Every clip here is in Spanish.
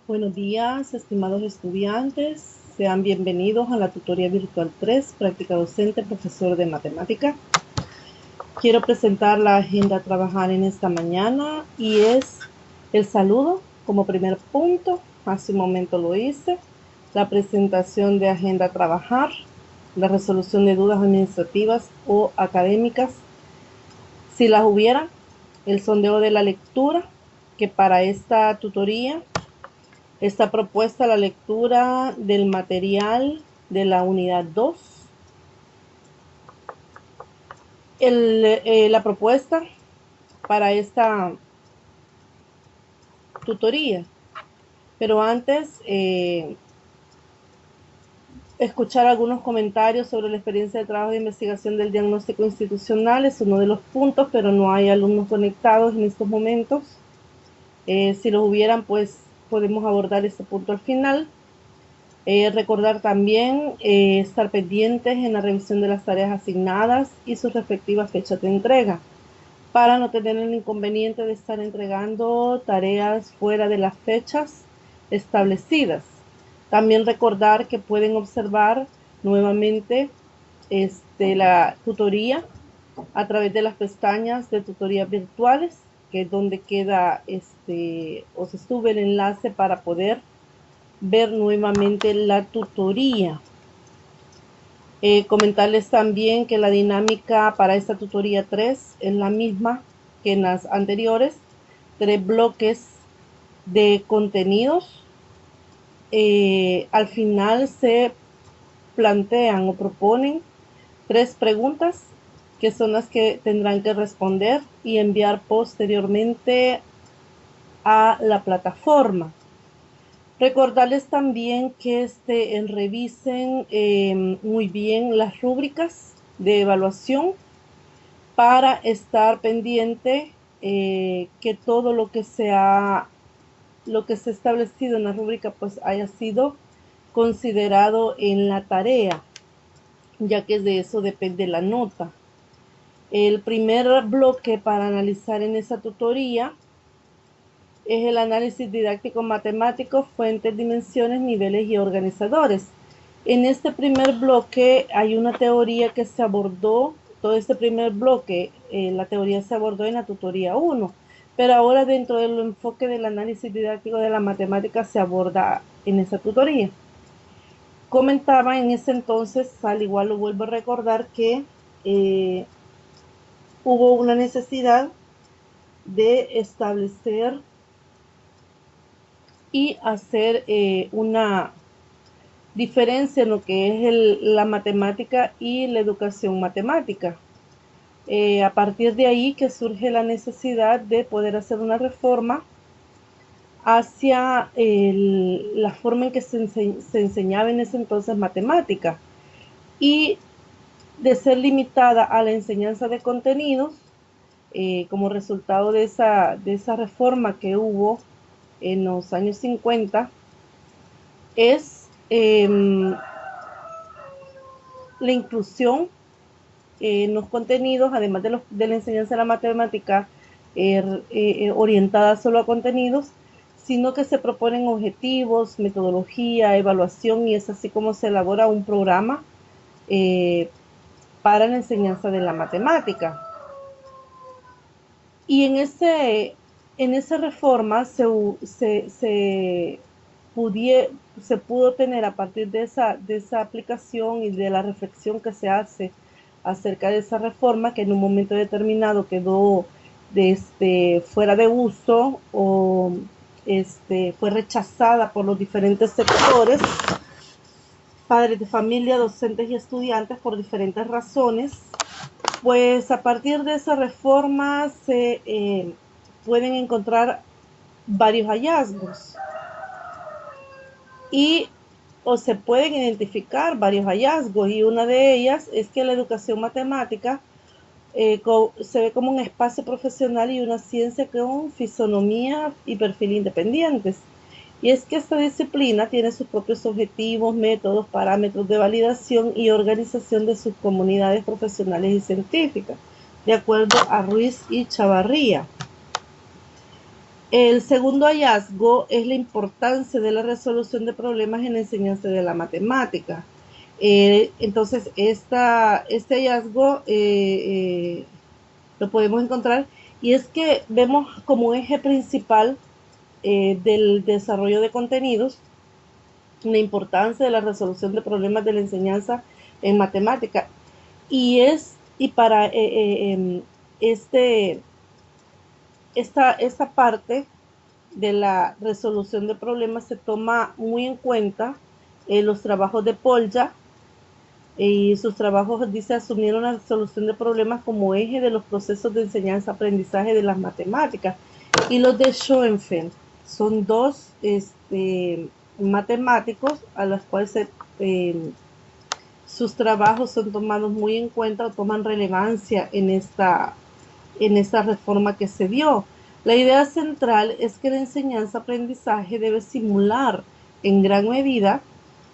Buenos días, estimados estudiantes. Sean bienvenidos a la tutoría virtual 3, práctica docente, profesor de matemática. Quiero presentar la agenda a trabajar en esta mañana y es el saludo como primer punto. Hace un momento lo hice. La presentación de agenda a trabajar, la resolución de dudas administrativas o académicas, si las hubiera, el sondeo de la lectura, que para esta tutoría está propuesta la lectura del material de la unidad 2. La propuesta para esta tutoría. Pero antes, escuchar algunos comentarios sobre la experiencia de trabajo de investigación del diagnóstico institucional es uno de los puntos, pero no hay alumnos conectados en estos momentos. Si los hubieran, pues podemos abordar este punto al final. Recordar también estar pendientes en la revisión de las tareas asignadas y sus respectivas fechas de entrega, para no tener el inconveniente de estar entregando tareas fuera de las fechas establecidas. También recordar que pueden observar nuevamente la tutoría a través de las pestañas de tutorías virtuales, que es donde queda o se sube el enlace para poder ver nuevamente la tutoría. Comentarles también que la dinámica para esta tutoría 3 es la misma que en las anteriores. 3 bloques de contenidos. Al final se plantean o proponen 3 preguntas que son las que tendrán que responder y enviar posteriormente a la plataforma. Recordarles también que revisen muy bien las rúbricas de evaluación para estar pendiente que todo lo que se ha establecido en la rúbrica pues haya sido considerado en la tarea, ya que de eso depende la nota. El primer bloque para analizar en esa tutoría es el análisis didáctico matemático, fuentes, dimensiones, niveles y organizadores. En este primer bloque hay una teoría que se abordó, todo este primer bloque, la teoría se abordó en la tutoría 1, pero ahora dentro del enfoque del análisis didáctico de la matemática se aborda en esa tutoría. Comentaba en ese entonces, al igual lo vuelvo a recordar, que hubo una necesidad de establecer y hacer una diferencia en lo que es la matemática y la educación matemática. A partir de ahí que surge la necesidad de poder hacer una reforma hacia la forma en que se enseñaba en ese entonces matemática, y de ser limitada a la enseñanza de contenidos, como resultado de esa reforma que hubo en los años 50, es la inclusión en los contenidos, además de la enseñanza de la matemática orientada solo a contenidos, sino que se proponen objetivos, metodología, evaluación, y es así como se elabora un programa para la enseñanza de la matemática. Y en esa reforma se pudo tener, a partir de esa aplicación y de la reflexión que se hace acerca de esa reforma, que en un momento determinado quedó fuera de uso o fue rechazada por los diferentes sectores, padres de familia, docentes y estudiantes, por diferentes razones. Pues a partir de esa reforma se pueden encontrar varios hallazgos o se pueden identificar varios hallazgos, y una de ellas es que la educación matemática se ve como un espacio profesional y una ciencia con fisonomía y perfil independientes. Y es que esta disciplina tiene sus propios objetivos, métodos, parámetros de validación y organización de sus comunidades profesionales y científicas, de acuerdo a Ruiz y Chavarría. El segundo hallazgo es la importancia de la resolución de problemas en la enseñanza de la matemática. Entonces, este hallazgo lo podemos encontrar y es que vemos como eje principal del desarrollo de contenidos la importancia de la resolución de problemas de la enseñanza en matemática y para esta parte de la resolución de problemas se toma muy en cuenta los trabajos de Polya y sus trabajos, dice, asumieron la solución de problemas como eje de los procesos de enseñanza-aprendizaje de las matemáticas. Y los de Schoenfeld son dos matemáticos a los cuales sus trabajos son tomados muy en cuenta o toman relevancia en esta reforma que se dio. La idea central es que la enseñanza-aprendizaje debe simular en gran medida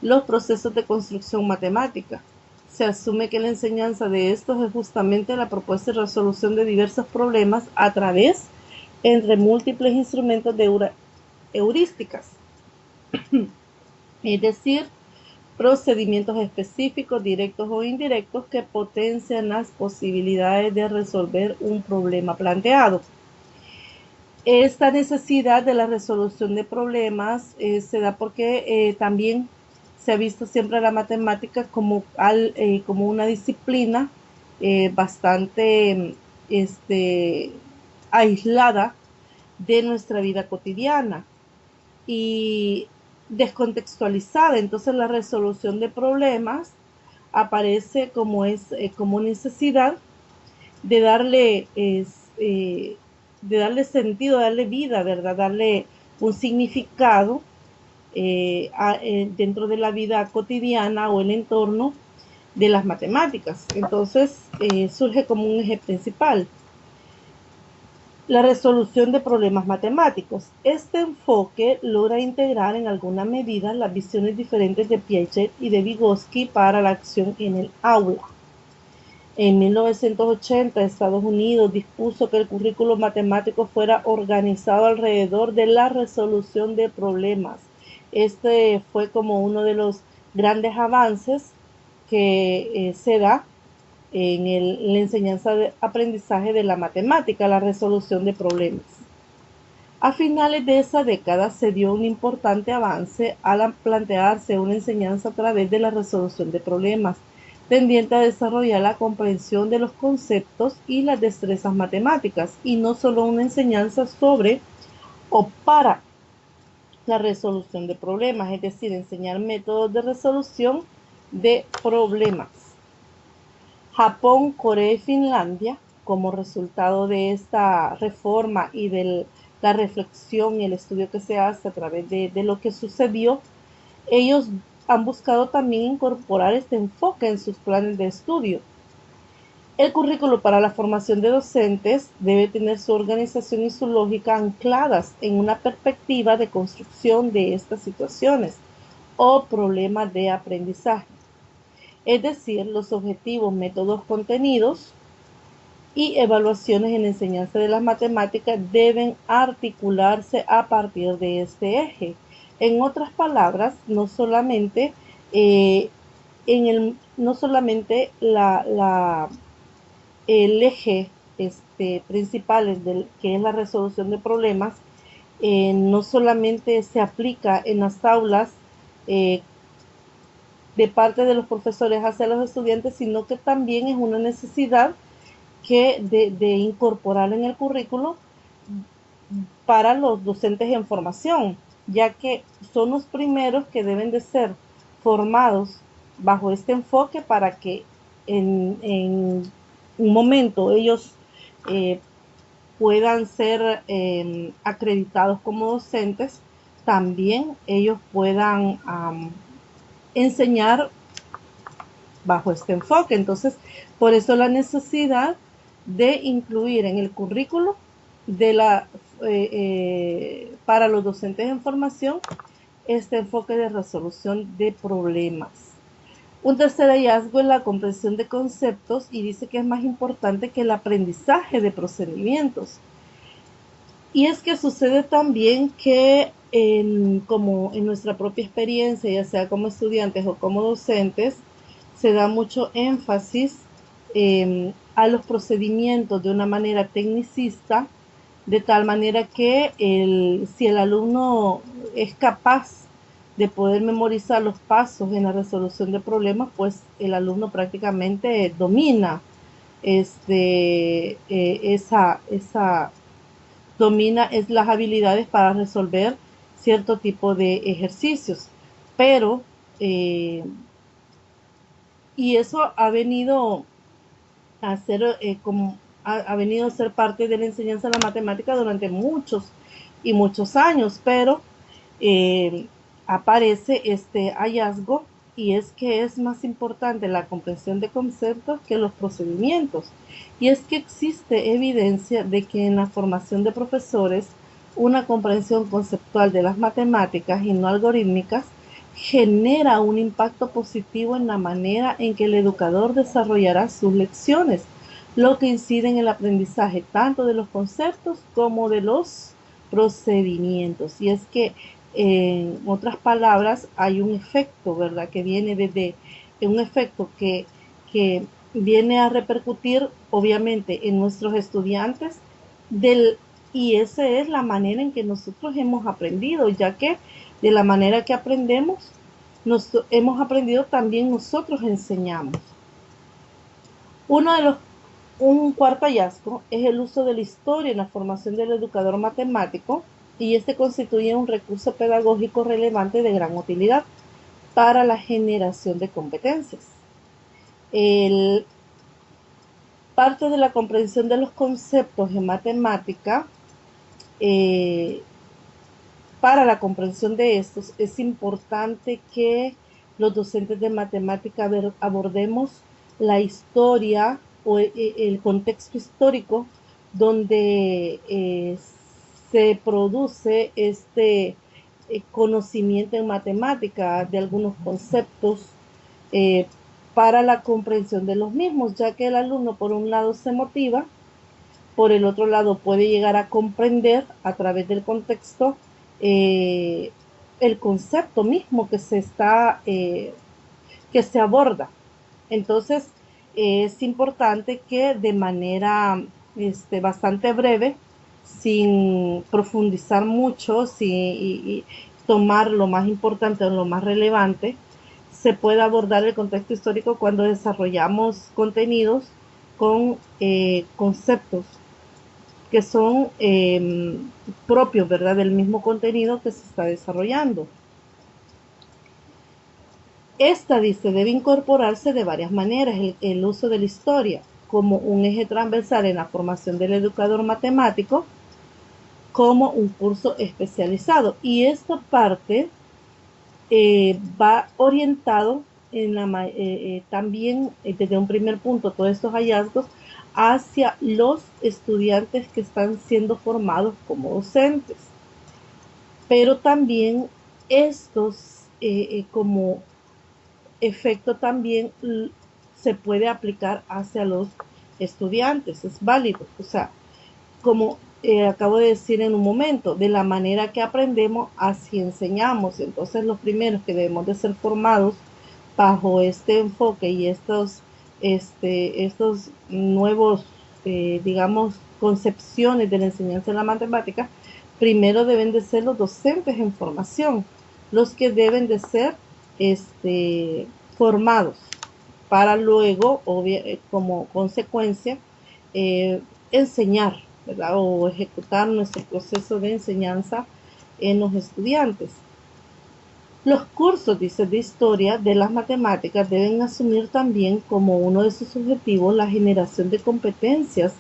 los procesos de construcción matemática. Se asume que la enseñanza de estos es justamente la propuesta y resolución de diversos problemas a través entre múltiples instrumentos de heurísticas, es decir, procedimientos específicos, directos o indirectos, que potencian las posibilidades de resolver un problema planteado. Esta necesidad de la resolución de problemas se da porque también se ha visto siempre la matemática como una disciplina bastante aislada de nuestra vida cotidiana y descontextualizada. Entonces la resolución de problemas aparece como necesidad de darle sentido, darle vida, ¿verdad? Darle un significado dentro de la vida cotidiana o el entorno de las matemáticas. Entonces surge como un eje principal. La resolución de problemas matemáticos. Este enfoque logra integrar en alguna medida las visiones diferentes de Piaget y de Vygotsky para la acción en el aula. En 1980, Estados Unidos dispuso que el currículo matemático fuera organizado alrededor de la resolución de problemas. Este fue como uno de los grandes avances que se da en la enseñanza de aprendizaje de la matemática, la resolución de problemas. A finales de esa década se dio un importante avance al plantearse una enseñanza a través de la resolución de problemas, tendiente a desarrollar la comprensión de los conceptos y las destrezas matemáticas, y no solo una enseñanza sobre o para la resolución de problemas, es decir, enseñar métodos de resolución de problemas. Japón, Corea y Finlandia, como resultado de esta reforma y de la reflexión y el estudio que se hace a través de lo que sucedió, ellos han buscado también incorporar este enfoque en sus planes de estudio. El currículo para la formación de docentes debe tener su organización y su lógica ancladas en una perspectiva de construcción de estas situaciones o problemas de aprendizaje. Es decir, los objetivos, métodos, contenidos y evaluaciones en la enseñanza de las matemáticas deben articularse a partir de este eje. En otras palabras, no solamente el eje principal que es la resolución de problemas, no solamente se aplica en las aulas de parte de los profesores hacia los estudiantes, sino que también es una necesidad de incorporar en el currículo para los docentes en formación, ya que son los primeros que deben de ser formados bajo este enfoque para que en un momento ellos puedan ser acreditados como docentes, también ellos puedan enseñar bajo este enfoque. Entonces, por eso la necesidad de incluir en el currículo para los docentes en formación este enfoque de resolución de problemas. Un tercer hallazgo es la comprensión de conceptos y dice que es más importante que el aprendizaje de procedimientos. Y es que sucede también que como en nuestra propia experiencia, ya sea como estudiantes o como docentes, se da mucho énfasis a los procedimientos de una manera tecnicista, de tal manera que si el alumno es capaz de poder memorizar los pasos en la resolución de problemas, pues el alumno prácticamente domina esa domina es las habilidades para resolver cierto tipo de ejercicios. Pero, eh, y eso ha venido a ser ha venido a ser parte de la enseñanza de la matemática durante muchos y muchos años, pero eh, aparece este hallazgo y es que es más importante la comprensión de conceptos que los procedimientos. Y es que existe evidencia de que en la formación de profesores una comprensión conceptual de las matemáticas y no algorítmicas genera un impacto positivo en la manera en que el educador desarrollará sus lecciones, lo que incide en el aprendizaje tanto de los conceptos como de los procedimientos. Y es que, en otras palabras, hay un efecto, ¿verdad? Que viene desde un efecto que viene a repercutir, obviamente, en nuestros estudiantes del, y esa es la manera en que nosotros hemos aprendido, ya que de la manera que aprendemos, nos hemos aprendido también nosotros enseñamos. Uno de los Un cuarto hallazgo es el uso de la historia en la formación del educador matemático y este constituye un recurso pedagógico relevante de gran utilidad para la generación de competencias. El, Parte de la comprensión de los conceptos en matemática, eh, para la comprensión de estos es importante que los docentes de matemática abordemos la historia o el contexto histórico donde se produce este conocimiento en matemática de algunos conceptos eh, para la comprensión de los mismos, ya que el alumno por un lado se motiva, por el otro lado puede llegar a comprender a través del contexto eh, el concepto mismo que se aborda. Entonces, es importante que de manera bastante breve, sin profundizar mucho, y tomar lo más importante o lo más relevante, se pueda abordar el contexto histórico cuando desarrollamos contenidos con conceptos que son propios, ¿verdad?, del mismo contenido que se está desarrollando. Esta, dice, debe incorporarse de varias maneras el uso de la historia como un eje transversal en la formación del educador matemático, como un curso especializado. Y esta parte va orientado también desde un primer punto, todos estos hallazgos, hacia los estudiantes que están siendo formados como docentes. Pero también estos como efecto también se puede aplicar hacia los estudiantes, es válido. O sea, como acabo de decir en un momento, de la manera que aprendemos, así enseñamos. Entonces, los primeros que debemos de ser formados bajo este enfoque y estos nuevos, digamos, concepciones de la enseñanza de la matemática, primero deben de ser los docentes en formación, los que deben de ser formados para luego, como consecuencia, enseñar, ¿verdad? O ejecutar nuestro proceso de enseñanza en los estudiantes. Los cursos, dice, de historia de las matemáticas deben asumir también como uno de sus objetivos la generación de competencias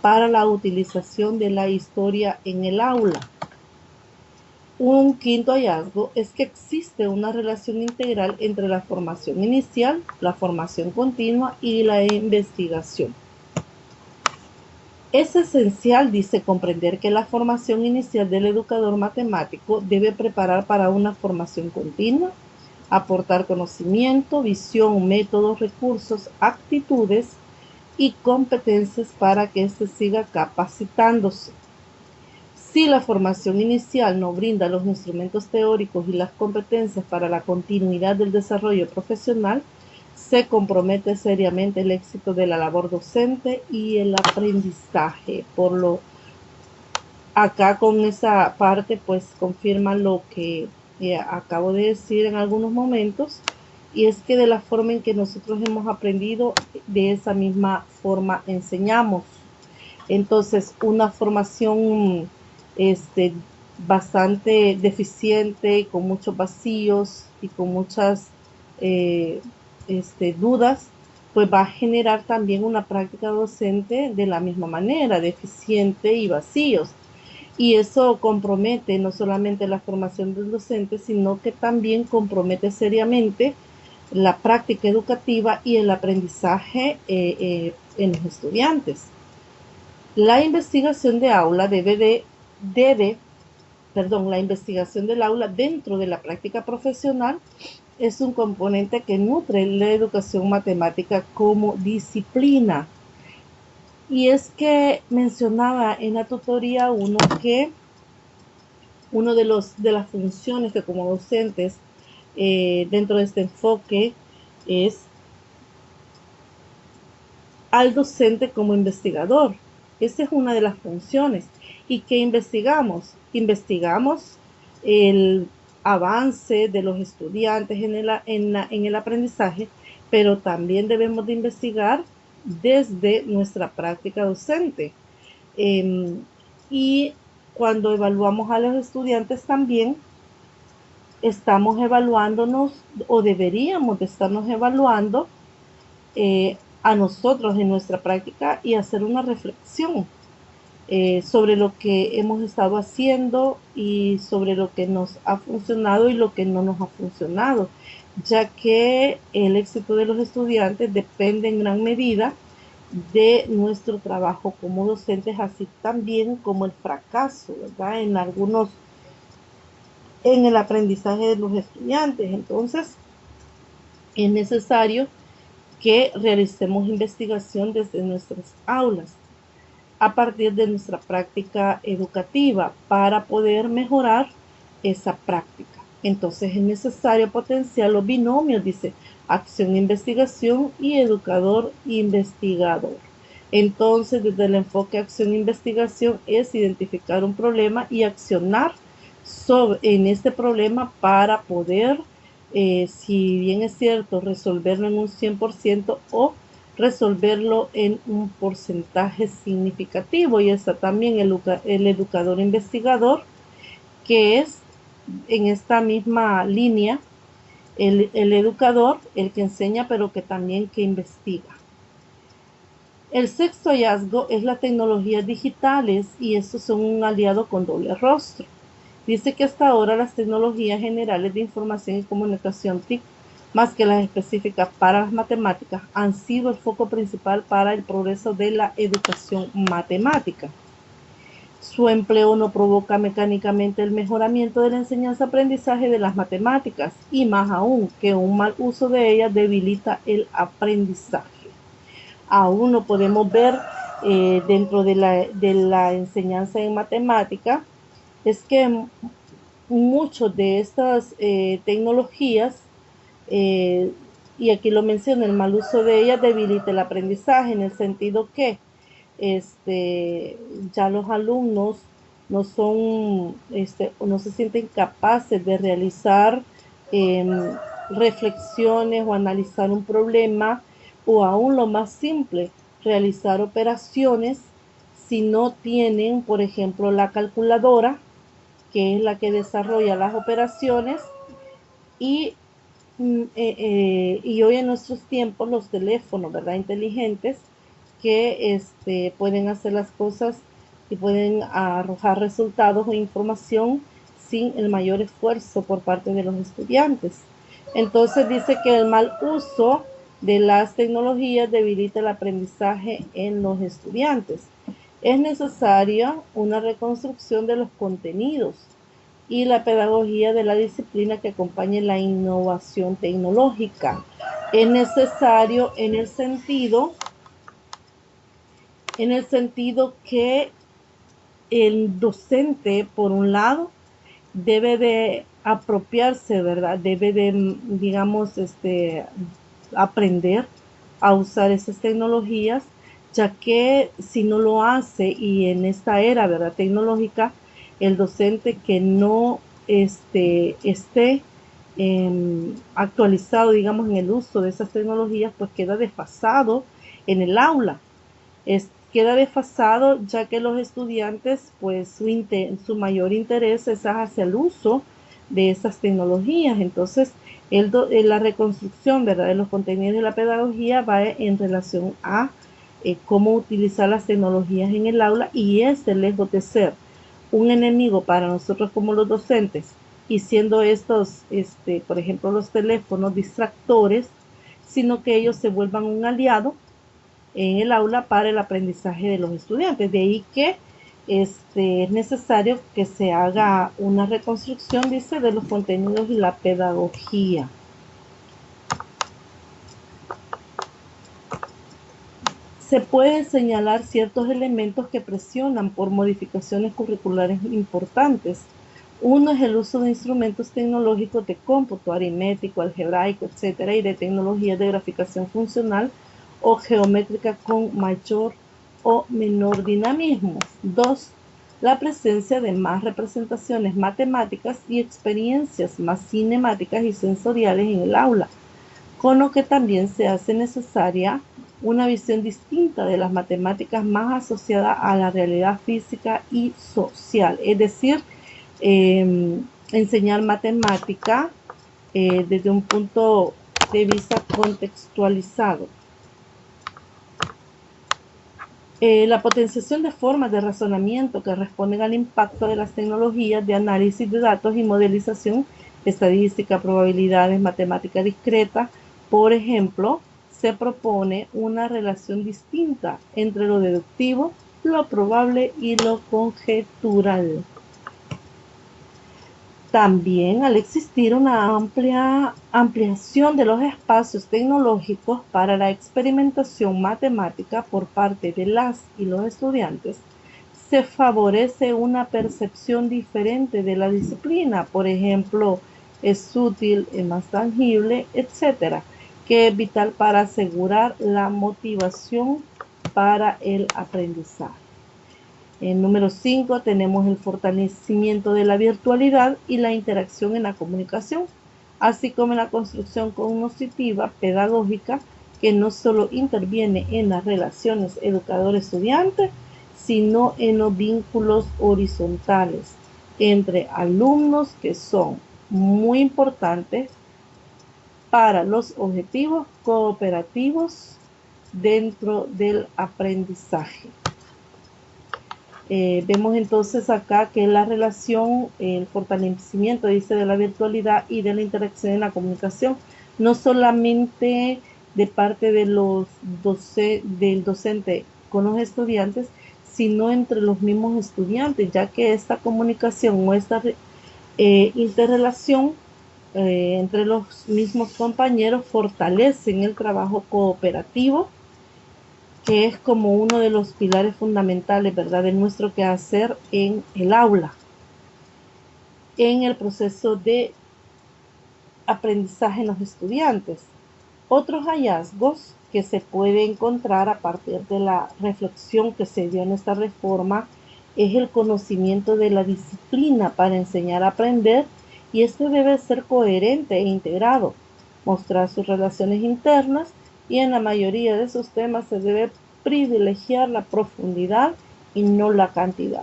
para la utilización de la historia en el aula. Un quinto hallazgo es que existe una relación integral entre la formación inicial, la formación continua y la investigación. Es esencial, dice, comprender que la formación inicial del educador matemático debe preparar para una formación continua, aportar conocimiento, visión, métodos, recursos, actitudes y competencias para que éste siga capacitándose. Si la formación inicial no brinda los instrumentos teóricos y las competencias para la continuidad del desarrollo profesional, se compromete seriamente el éxito de la labor docente y el aprendizaje. Acá con esa parte pues confirma lo que acabo de decir en algunos momentos, y es que de la forma en que nosotros hemos aprendido, de esa misma forma enseñamos. Entonces, una formación bastante deficiente, con muchos vacíos y con muchas eh, dudas, pues va a generar también una práctica docente de la misma manera, deficiente y vacíos. Y eso compromete no solamente la formación del docente, sino que también compromete seriamente la práctica educativa y el aprendizaje en los estudiantes. La investigación de aula la investigación del aula dentro de la práctica profesional es un componente que nutre la educación matemática como disciplina. Y es que mencionaba en la tutoría 1 que uno de las funciones que como docentes dentro de este enfoque es al docente como investigador. Esa es una de las funciones. ¿Y qué investigamos? Investigamos el avance de los estudiantes en el aprendizaje, pero también debemos de investigar desde nuestra práctica docente. Y cuando evaluamos a los estudiantes también estamos evaluándonos, o deberíamos de estarnos evaluando a nosotros en nuestra práctica, y hacer una reflexión sobre lo que hemos estado haciendo y sobre lo que nos ha funcionado y lo que no nos ha funcionado, ya que el éxito de los estudiantes depende en gran medida de nuestro trabajo como docentes, así también como el fracaso, ¿verdad? En el aprendizaje de los estudiantes. Entonces, es necesario que realicemos investigación desde nuestras aulas, a partir de nuestra práctica educativa, para poder mejorar esa práctica. Entonces es necesario potenciar los binomios, dice, acción-investigación y educador-investigador. Entonces, desde el enfoque acción-investigación es identificar un problema y accionar en este problema para poder, si bien es cierto, resolverlo en un 100% o resolverlo en un porcentaje significativo. Y está también el educador investigador, que es en esta misma línea, el educador, el que enseña, pero que también que investiga. El sexto hallazgo es las tecnologías digitales, y estos son un aliado con doble rostro. Dice que hasta ahora las tecnologías generales de información y comunicación TIC, más que las específicas para las matemáticas, han sido el foco principal para el progreso de la educación matemática. Su empleo no provoca mecánicamente el mejoramiento de la enseñanza-aprendizaje de las matemáticas, y más aún que un mal uso de ellas debilita el aprendizaje. Aún no podemos ver dentro de la enseñanza en matemática, es que muchas de estas tecnologías, y aquí lo menciona, el mal uso de ellas debilita el aprendizaje, en el sentido que ya los alumnos no son, no se sienten capaces de realizar reflexiones o analizar un problema, o aún lo más simple, realizar operaciones, si no tienen, por ejemplo, la calculadora, que es la que desarrolla las operaciones, y, y hoy en nuestros tiempos los teléfonos, ¿verdad?, inteligentes, que pueden hacer las cosas y pueden arrojar resultados o información sin el mayor esfuerzo por parte de los estudiantes. Entonces dice que el mal uso de las tecnologías debilita el aprendizaje en los estudiantes. Es necesaria una reconstrucción de los contenidos y la pedagogía de la disciplina que acompañe la innovación tecnológica. Es necesario en el sentido que el docente, por un lado, debe de apropiarse, ¿verdad? Debe de, digamos, aprender a usar esas tecnologías, ya que si no lo hace, y en esta era, ¿verdad?, tecnológica, el docente que no esté actualizado, digamos, en el uso de esas tecnologías, pues queda desfasado en el aula. Queda desfasado, ya que los estudiantes, pues su mayor interés es hacia el uso de esas tecnologías. Entonces, la reconstrucción, ¿verdad?, de los contenidos de la pedagogía va en relación a cómo utilizar las tecnologías en el aula, y lejos de ser un enemigo para nosotros como los docentes, y siendo estos, por ejemplo, los teléfonos distractores, sino que ellos se vuelvan un aliado en el aula para el aprendizaje de los estudiantes. De ahí que es necesario que se haga una reconstrucción, dice, de los contenidos y la pedagogía. Se pueden señalar ciertos elementos que presionan por modificaciones curriculares importantes. Uno es el uso de instrumentos tecnológicos de cómputo, aritmético, algebraico, etcétera, y de tecnologías de graficación funcional o geométrica con mayor o menor dinamismo. Dos, la presencia de más representaciones matemáticas y experiencias más cinemáticas y sensoriales en el aula, con lo que también se hace necesaria una visión distinta de las matemáticas más asociada a la realidad física y social. Es decir, enseñar matemática desde un punto de vista contextualizado. La potenciación de formas de razonamiento que responden al impacto de las tecnologías de análisis de datos y modelización, estadística, probabilidades, matemática discreta. Por ejemplo, se propone una relación distinta entre lo deductivo, lo probable y lo conjetural. También, al existir una amplia ampliación de los espacios tecnológicos para la experimentación matemática por parte de las y los estudiantes, se favorece una percepción diferente de la disciplina. Por ejemplo, es útil, es más tangible, etcétera, que es vital para asegurar la motivación para el aprendizaje. En número 5 tenemos el fortalecimiento de la virtualidad y la interacción en la comunicación, así como en la construcción cognitiva pedagógica, que no solo interviene en las relaciones educador-estudiante, sino en los vínculos horizontales entre alumnos, que son muy importantes para los objetivos cooperativos dentro del aprendizaje. Vemos entonces acá que la relación, el fortalecimiento, dice, de la virtualidad y de la interacción en la comunicación, no solamente de parte de del docente con los estudiantes, sino entre los mismos estudiantes, ya que esta comunicación o esta interrelación entre los mismos compañeros fortalecen el trabajo cooperativo, que es como uno de los pilares fundamentales, ¿verdad?, de nuestro quehacer en el aula, en el proceso de aprendizaje en los estudiantes. Otros hallazgos que se puede encontrar a partir de la reflexión que se dio en esta reforma es el conocimiento de la disciplina para enseñar a aprender, y este debe ser coherente e integrado, mostrar sus relaciones internas, y en la mayoría de sus temas se debe privilegiar la profundidad y no la cantidad.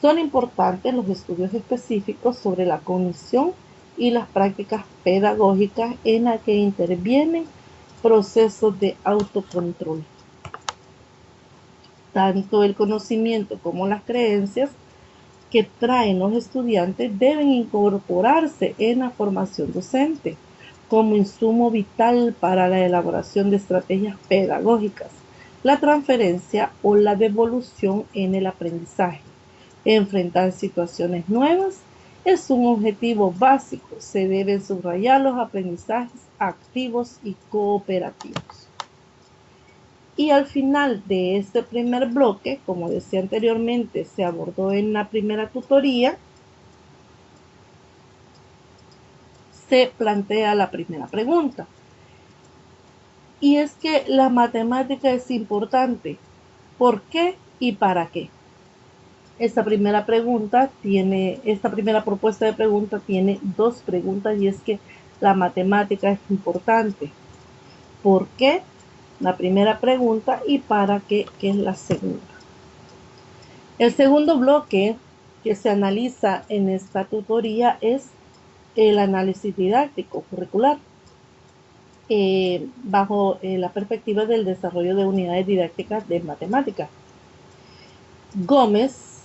Son importantes los estudios específicos sobre la cognición y las prácticas pedagógicas en las que intervienen procesos de autocontrol. Tanto el conocimiento como las creencias que traen los estudiantes deben incorporarse en la formación docente como insumo vital para la elaboración de estrategias pedagógicas, la transferencia o la devolución en el aprendizaje. Enfrentar situaciones nuevas es un objetivo básico. Se deben subrayar los aprendizajes activos y cooperativos. Y al final de este primer bloque, como decía anteriormente, se abordó en la primera tutoría, se plantea la primera pregunta. Y es que la matemática es importante. ¿Por qué y para qué? Esta primera propuesta de pregunta tiene dos preguntas y es que la matemática es importante. ¿Por qué? La primera pregunta y para qué, que es la segunda. El segundo bloque que se analiza en esta tutoría es el análisis didáctico curricular, bajo la perspectiva del desarrollo de unidades didácticas de matemáticas. Gómez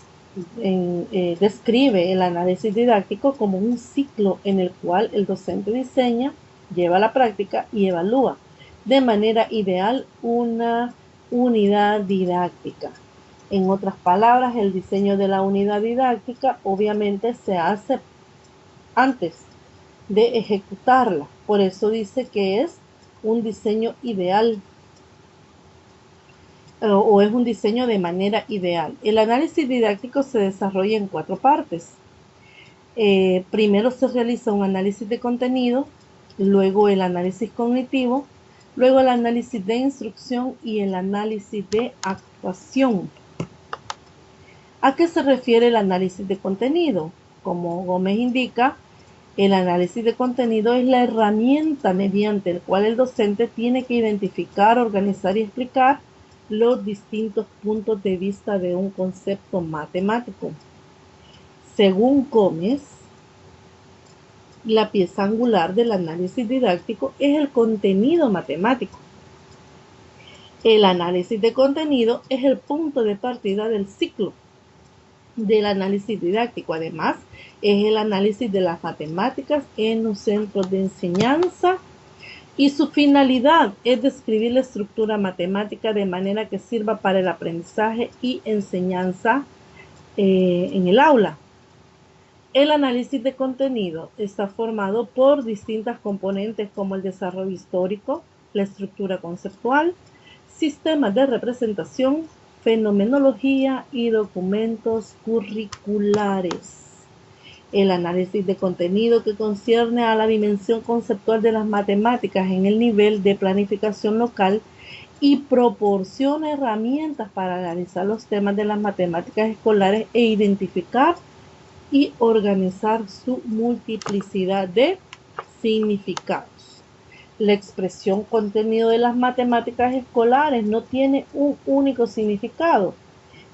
describe el análisis didáctico como un ciclo en el cual el docente diseña, lleva a la práctica y evalúa de manera ideal una unidad didáctica. En otras palabras, el diseño de la unidad didáctica obviamente se hace antes de ejecutarla. Por eso dice que es un diseño ideal o es un diseño de manera ideal. El análisis didáctico se desarrolla en 4 partes. Primero se realiza un análisis de contenido, luego el análisis cognitivo, luego el análisis de instrucción y el análisis de actuación. ¿A qué se refiere el análisis de contenido? Como Gómez indica, el análisis de contenido es la herramienta mediante la cual el docente tiene que identificar, organizar y explicar los distintos puntos de vista de un concepto matemático. Según Gómez, la pieza angular del análisis didáctico es el contenido matemático. El análisis de contenido es el punto de partida del ciclo del análisis didáctico. Además, es el análisis de las matemáticas en los centros de enseñanza y su finalidad es describir la estructura matemática de manera que sirva para el aprendizaje y enseñanza en el aula. El análisis de contenido está formado por distintas componentes como el desarrollo histórico, la estructura conceptual, sistemas de representación, fenomenología y documentos curriculares. El análisis de contenido que concierne a la dimensión conceptual de las matemáticas en el nivel de planificación local y proporciona herramientas para analizar los temas de las matemáticas escolares e identificar y organizar su multiplicidad de significados. La expresión contenido de las matemáticas escolares no tiene un único significado.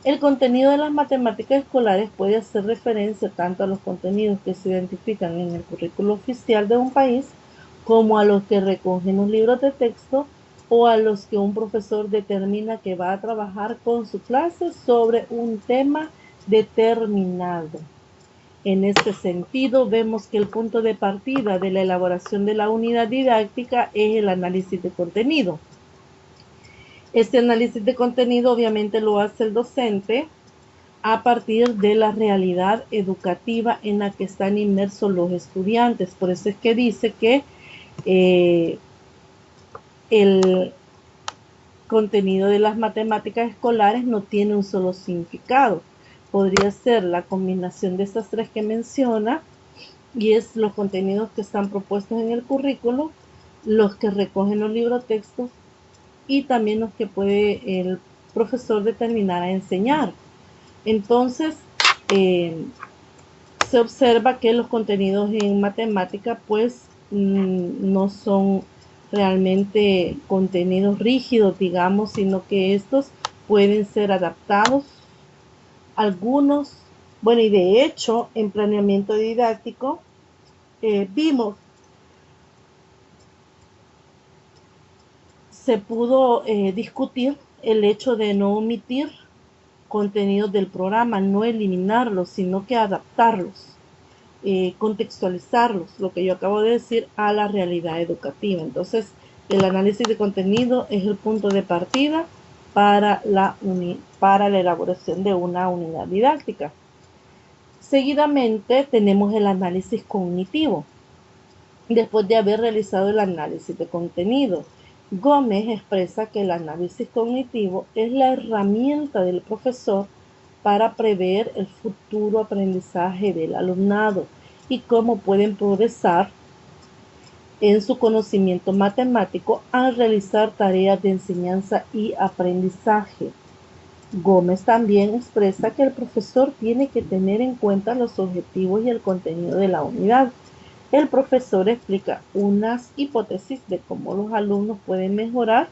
El contenido de las matemáticas escolares puede hacer referencia tanto a los contenidos que se identifican en el currículo oficial de un país como a los que recogen los libros de texto o a los que un profesor determina que va a trabajar con su clase sobre un tema determinado. En este sentido, vemos que el punto de partida de la elaboración de la unidad didáctica es el análisis de contenido. Este análisis de contenido obviamente lo hace el docente a partir de la realidad educativa en la que están inmersos los estudiantes. Por eso es que dice que el contenido de las matemáticas escolares no tiene un solo significado. Podría ser la combinación de estas tres que menciona, y es los contenidos que están propuestos en el currículo, los que recogen los libros textos y también los que puede el profesor determinar a enseñar. Entonces, se observa que los contenidos en matemática pues no son realmente contenidos rígidos, digamos, sino que estos pueden ser adaptados. Algunos, bueno, y de hecho, en planeamiento didáctico vimos, se pudo discutir el hecho de no omitir contenidos del programa, no eliminarlos, sino que adaptarlos, contextualizarlos, lo que yo acabo de decir, a la realidad educativa. Entonces, el análisis de contenido es el punto de partida para la elaboración de una unidad didáctica. Seguidamente tenemos el análisis cognitivo. Después de haber realizado el análisis de contenido Gómez expresa que el análisis cognitivo es la herramienta del profesor para prever el futuro aprendizaje del alumnado y cómo pueden progresar en su conocimiento matemático al realizar tareas de enseñanza y aprendizaje. Gómez también expresa que el profesor tiene que tener en cuenta los objetivos y el contenido de la unidad. El profesor explica unas hipótesis de cómo los alumnos pueden mejorar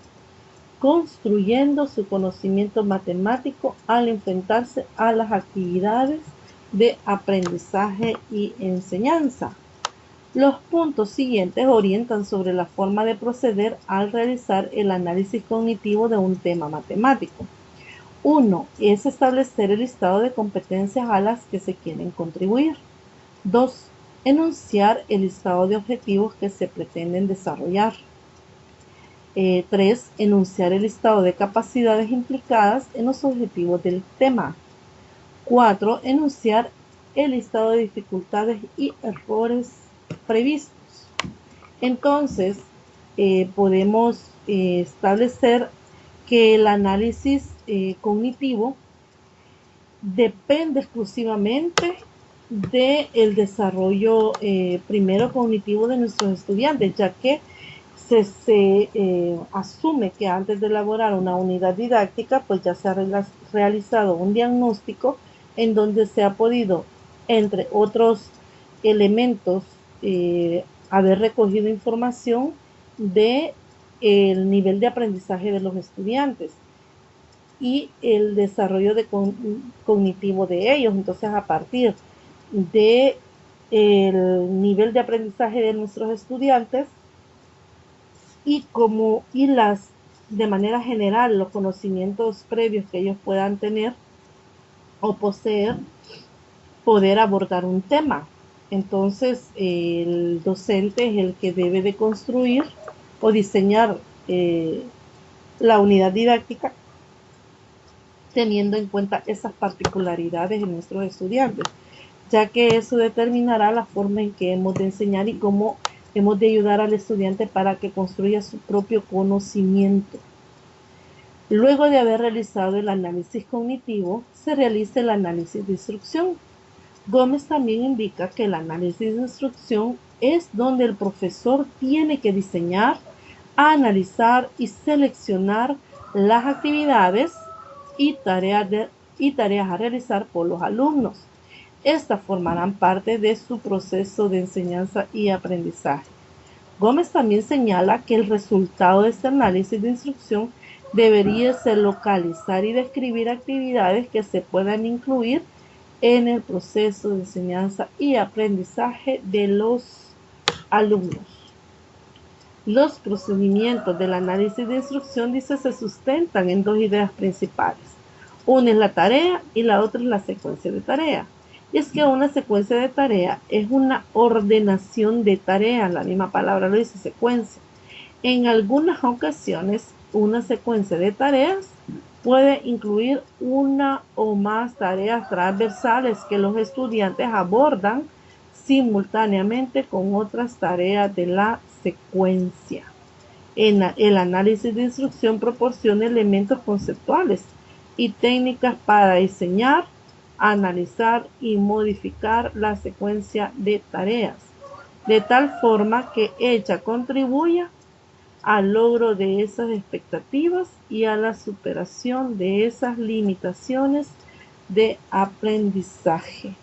construyendo su conocimiento matemático al enfrentarse a las actividades de aprendizaje y enseñanza. Los puntos siguientes orientan sobre la forma de proceder al realizar el análisis cognitivo de un tema matemático. 1. Es establecer el listado de competencias a las que se quieren contribuir. 2. Enunciar el listado de objetivos que se pretenden desarrollar. 3. Enunciar el listado de capacidades implicadas en los objetivos del tema. 4. Enunciar el listado de dificultades y errores previstos. Entonces, podemos establecer que el análisis cognitivo depende exclusivamente del desarrollo primero cognitivo de nuestros estudiantes, ya que se asume que antes de elaborar una unidad didáctica, pues ya se ha realizado un diagnóstico en donde se ha podido, entre otros elementos, haber recogido información de el nivel de aprendizaje de los estudiantes y el desarrollo cognitivo de ellos. Entonces, a partir de el nivel de aprendizaje de nuestros estudiantes y de manera general los conocimientos previos que ellos puedan tener o poseer, poder abordar un tema. Entonces, el docente es el que debe de construir o diseñar la unidad didáctica teniendo en cuenta esas particularidades de nuestros estudiantes, ya que eso determinará la forma en que hemos de enseñar y cómo hemos de ayudar al estudiante para que construya su propio conocimiento. Luego de haber realizado el análisis cognitivo, se realiza el análisis de instrucción. Gómez también indica que el análisis de instrucción es donde el profesor tiene que diseñar, analizar y seleccionar las actividades y tareas a realizar por los alumnos. Estas formarán parte de su proceso de enseñanza y aprendizaje. Gómez también señala que el resultado de este análisis de instrucción debería ser localizar y describir actividades que se puedan incluir en el proceso de enseñanza y aprendizaje de los alumnos. Los procedimientos del análisis de instrucción, dice, se sustentan en dos ideas principales. Una es la tarea y la otra es la secuencia de tarea. Y es que una secuencia de tarea es una ordenación de tareas, la misma palabra lo dice, secuencia. En algunas ocasiones, una secuencia de tareas puede incluir una o más tareas transversales que los estudiantes abordan simultáneamente con otras tareas de la secuencia. El análisis de instrucción proporciona elementos conceptuales y técnicas para diseñar, analizar y modificar la secuencia de tareas, de tal forma que ella contribuya al logro de esas expectativas y a la superación de esas limitaciones de aprendizaje.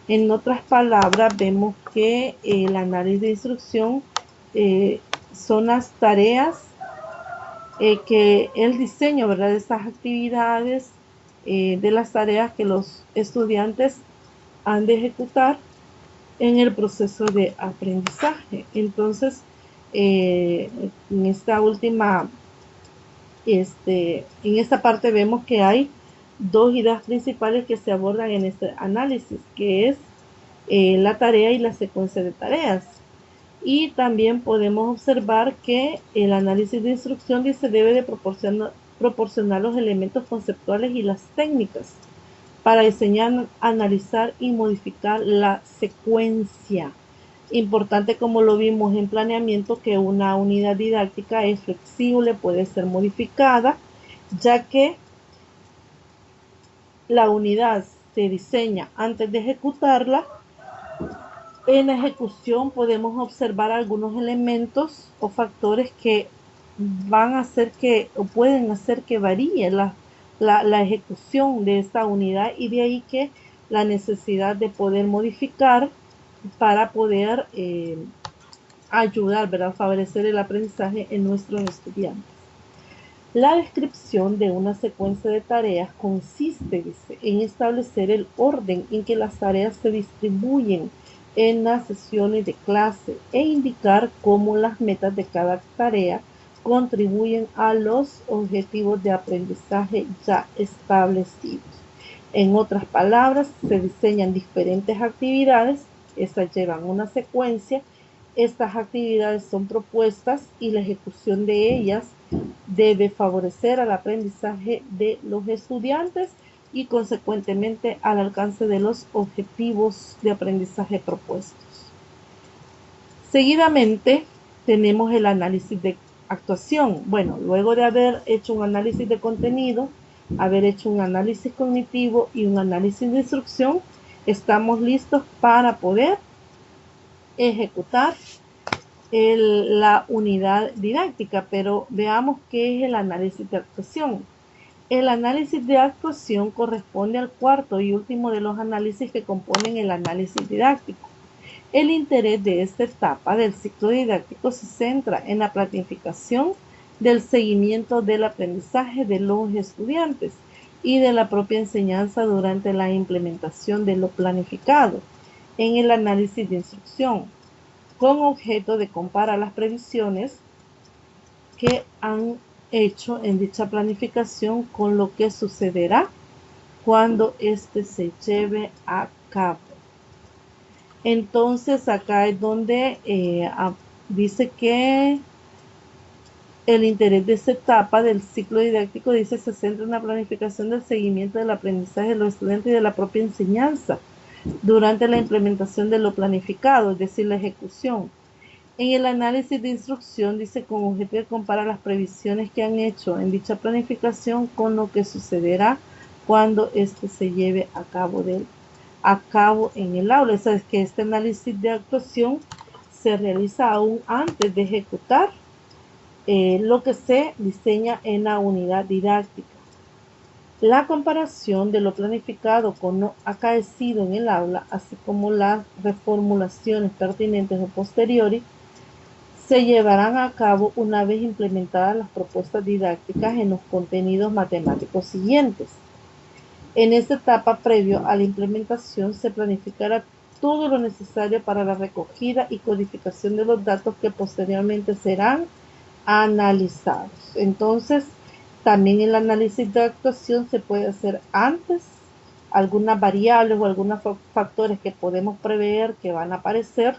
En otras palabras, vemos que el análisis de instrucción son las tareas que el diseño, ¿verdad?, de estas actividades, de las tareas que los estudiantes han de ejecutar en el proceso de aprendizaje. Entonces, en esta última, en esta parte vemos que hay dos ideas principales que se abordan en este análisis, que es la tarea y la secuencia de tareas. Y también podemos observar que el análisis de instrucción dice debe de proporcionar los elementos conceptuales y las técnicas para diseñar, analizar y modificar la secuencia. Importante, como lo vimos en planeamiento, que una unidad didáctica es flexible, puede ser modificada, ya que la unidad se diseña antes de ejecutarla. En la ejecución podemos observar algunos elementos o factores que van a hacer que o pueden hacer que varíe la ejecución de esta unidad, y de ahí que la necesidad de poder modificar para poder ayudar, ¿verdad?, favorecer el aprendizaje en nuestros estudiantes. La descripción de una secuencia de tareas consiste, dice, en establecer el orden en que las tareas se distribuyen en las sesiones de clase e indicar cómo las metas de cada tarea contribuyen a los objetivos de aprendizaje ya establecidos. En otras palabras, se diseñan diferentes actividades, estas llevan una secuencia, estas actividades son propuestas y la ejecución de ellas debe favorecer al aprendizaje de los estudiantes y consecuentemente al alcance de los objetivos de aprendizaje propuestos. Seguidamente tenemos el análisis de actuación. Bueno, luego de haber hecho un análisis de contenido, haber hecho un análisis cognitivo y un análisis de instrucción, estamos listos para poder ejecutar la unidad didáctica. Pero veamos qué es el análisis de actuación. El análisis de actuación corresponde al cuarto y último de los análisis que componen el análisis didáctico. El interés de esta etapa del ciclo didáctico se centra en la planificación del seguimiento del aprendizaje de los estudiantes y de la propia enseñanza durante la implementación de lo planificado. En el análisis de instrucción, con objeto de comparar las previsiones que han hecho en dicha planificación con lo que sucederá cuando éste se lleve a cabo. Entonces acá es donde dice que el interés de esta etapa del ciclo didáctico, dice, se centra en la planificación del seguimiento del aprendizaje de los estudiantes y de la propia enseñanza durante la implementación de lo planificado, es decir, la ejecución. En el análisis de instrucción, dice, con objeto de comparar las previsiones que han hecho en dicha planificación con lo que sucederá cuando éste se lleve a cabo en el aula. O sea, es que este análisis de actuación se realiza aún antes de ejecutar lo que se diseña en la unidad didáctica. La comparación de lo planificado con lo acaecido en el aula, así como las reformulaciones pertinentes o posteriores, se llevarán a cabo una vez implementadas las propuestas didácticas en los contenidos matemáticos siguientes. En esta etapa, previo a la implementación, se planificará todo lo necesario para la recogida y codificación de los datos que posteriormente serán analizados. Entonces, también el análisis de actuación se puede hacer antes, algunas variables o algunos factores que podemos prever que van a aparecer,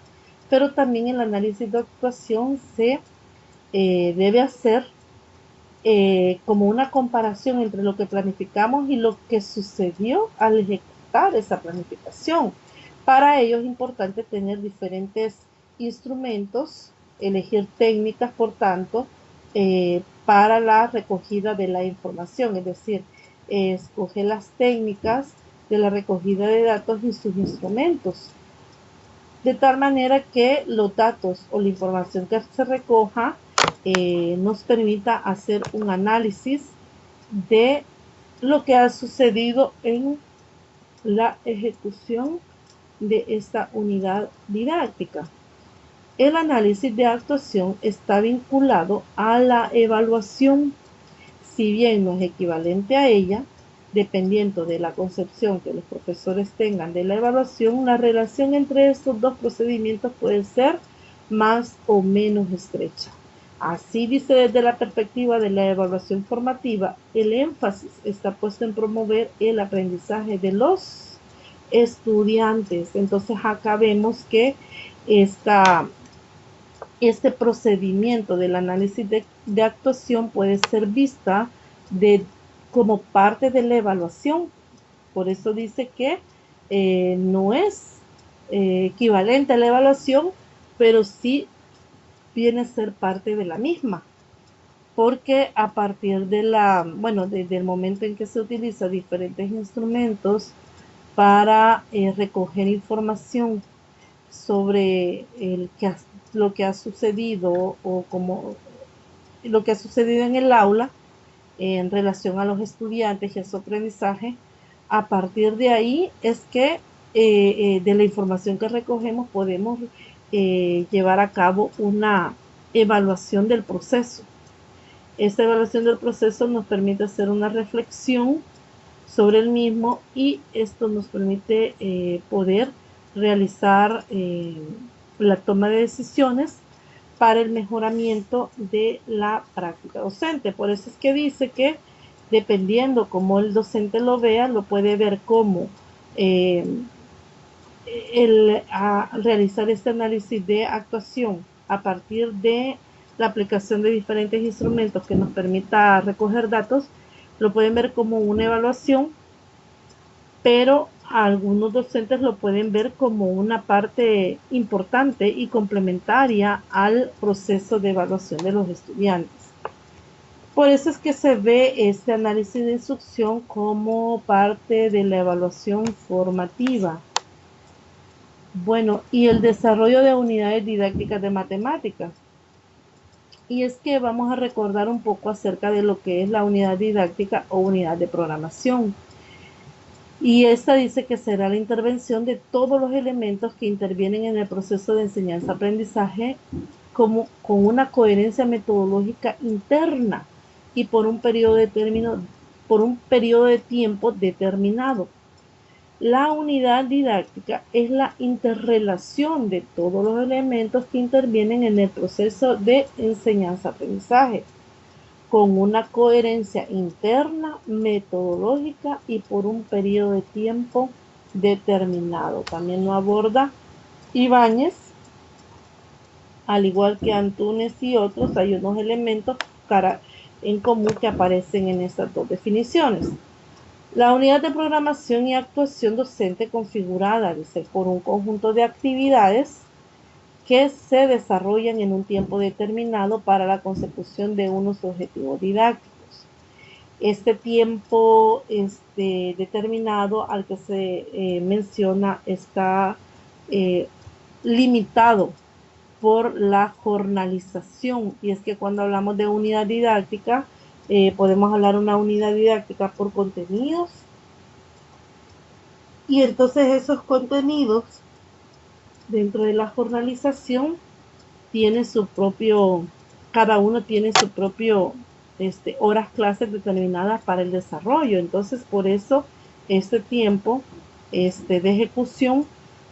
pero también el análisis de actuación se debe hacer como una comparación entre lo que planificamos y lo que sucedió al ejecutar esa planificación. Para ello es importante tener diferentes instrumentos, elegir técnicas, por tanto, para la recogida de la información, es decir, escoger las técnicas de la recogida de datos y sus instrumentos, de tal manera que los datos o la información que se recoja nos permita hacer un análisis de lo que ha sucedido en la ejecución de esta unidad didáctica. El análisis de actuación está vinculado a la evaluación, si bien no es equivalente a ella, dependiendo de la concepción que los profesores tengan de la evaluación, la relación entre estos dos procedimientos puede ser más o menos estrecha. Así, dice, desde la perspectiva de la evaluación formativa, el énfasis está puesto en promover el aprendizaje de los estudiantes. Entonces acá vemos que este procedimiento del análisis de actuación puede ser vista como parte de la evaluación. Por eso dice que no es equivalente a la evaluación, pero sí viene a ser parte de la misma, porque a partir de desde el momento en que se utilizan diferentes instrumentos para recoger información sobre lo que ha sucedido o como lo que ha sucedido en el aula en relación a los estudiantes y a su aprendizaje, a partir de ahí es que de la información que recogemos podemos llevar a cabo una evaluación del proceso. Esta evaluación del proceso nos permite hacer una reflexión sobre el mismo y esto nos permite poder realizar la toma de decisiones para el mejoramiento de la práctica docente. Por eso es que dice que dependiendo cómo el docente lo vea, lo puede ver como realizar este análisis de actuación a partir de la aplicación de diferentes instrumentos que nos permita recoger datos, lo pueden ver como una evaluación, pero algunos docentes lo pueden ver como una parte importante y complementaria al proceso de evaluación de los estudiantes. Por eso es que se ve este análisis de instrucción como parte de la evaluación formativa. Bueno, y el desarrollo de unidades didácticas de matemáticas. Y es que vamos a recordar un poco acerca de lo que es la unidad didáctica o unidad de programación. Y esta dice que será la intervención de todos los elementos que intervienen en el proceso de enseñanza-aprendizaje con una coherencia metodológica interna y por un periodo de tiempo determinado. La unidad didáctica es la interrelación de todos los elementos que intervienen en el proceso de enseñanza-aprendizaje, con una coherencia interna, metodológica y por un periodo de tiempo determinado. También lo aborda Ibáñez, al igual que Antunes y otros, hay unos elementos en común que aparecen en estas dos definiciones. La unidad de programación y actuación docente configurada por un conjunto de actividades que se desarrollan en un tiempo determinado para la consecución de unos objetivos didácticos. Este tiempo determinado al que se menciona está limitado por la jornalización, y es que cuando hablamos de unidad didáctica podemos hablar de una unidad didáctica por contenidos, y entonces esos contenidos dentro de la jornalización tiene cada uno tiene su propio horas clases determinadas para el desarrollo. Entonces por eso este tiempo de ejecución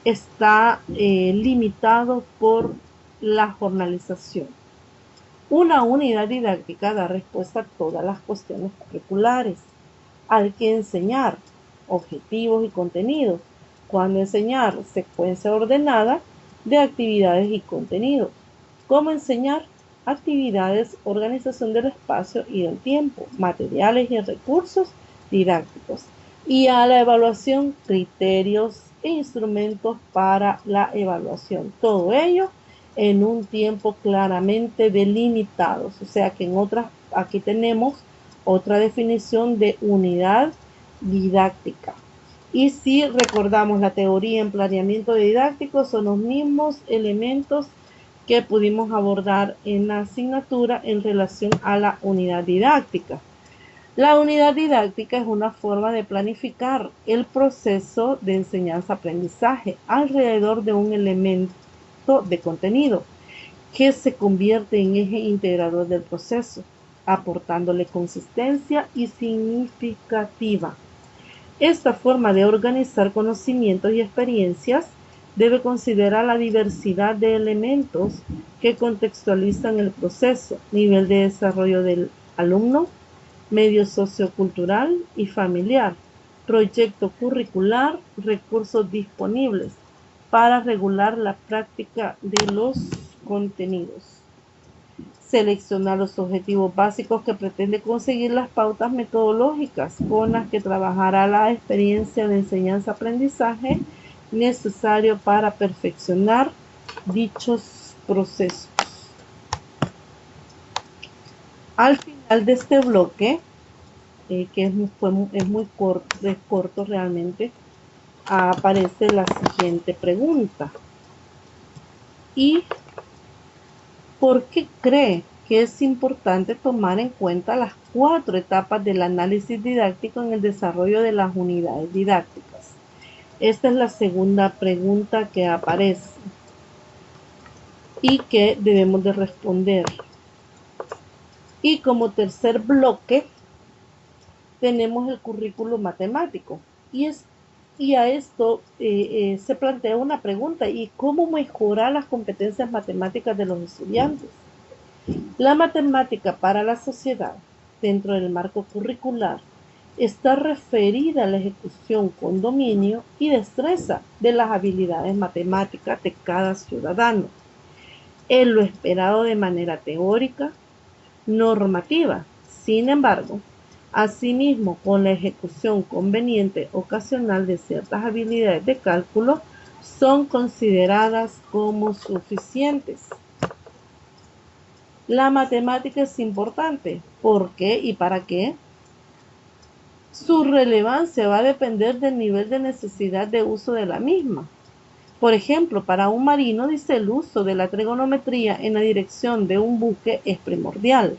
está limitado por la jornalización. Una unidad didáctica da respuesta a todas las cuestiones curriculares. Hay que enseñar objetivos y contenidos. Cuando enseñar secuencia ordenada de actividades y contenidos. Cómo enseñar actividades, organización del espacio y del tiempo, materiales y recursos didácticos. Y a la evaluación, criterios e instrumentos para la evaluación. Todo ello en un tiempo claramente delimitado. O sea que aquí tenemos otra definición de unidad didáctica. Y si recordamos la teoría en planeamiento didáctico, son los mismos elementos que pudimos abordar en la asignatura en relación a la unidad didáctica. La unidad didáctica es una forma de planificar el proceso de enseñanza-aprendizaje alrededor de un elemento de contenido que se convierte en eje integrador del proceso, aportándole consistencia y significativa. Esta forma de organizar conocimientos y experiencias debe considerar la diversidad de elementos que contextualizan el proceso, nivel de desarrollo del alumno, medio sociocultural y familiar, proyecto curricular, recursos disponibles para regular la práctica de los contenidos. Seleccionar los objetivos básicos que pretende conseguir, las pautas metodológicas con las que trabajará la experiencia de enseñanza-aprendizaje, necesario para perfeccionar dichos procesos. Al final de este bloque, que es muy corto realmente, aparece la siguiente pregunta. ¿Y por qué cree que es importante tomar en cuenta las 4 etapas del análisis didáctico en el desarrollo de las unidades didácticas? Esta es la segunda pregunta que aparece y que debemos de responder. Y como tercer bloque tenemos el currículo matemático. Y a esto se plantea una pregunta: ¿y cómo mejorar las competencias matemáticas de los estudiantes? La matemática para la sociedad, dentro del marco curricular, está referida a la ejecución con dominio y destreza de las habilidades matemáticas de cada ciudadano, en lo esperado de manera teórica, normativa. Sin embargo, asimismo, con la ejecución conveniente ocasional de ciertas habilidades de cálculo, son consideradas como suficientes. La matemática es importante. ¿Por qué y para qué? Su relevancia va a depender del nivel de necesidad de uso de la misma. Por ejemplo, para un marino, dice, el uso de la trigonometría en la dirección de un buque es primordial.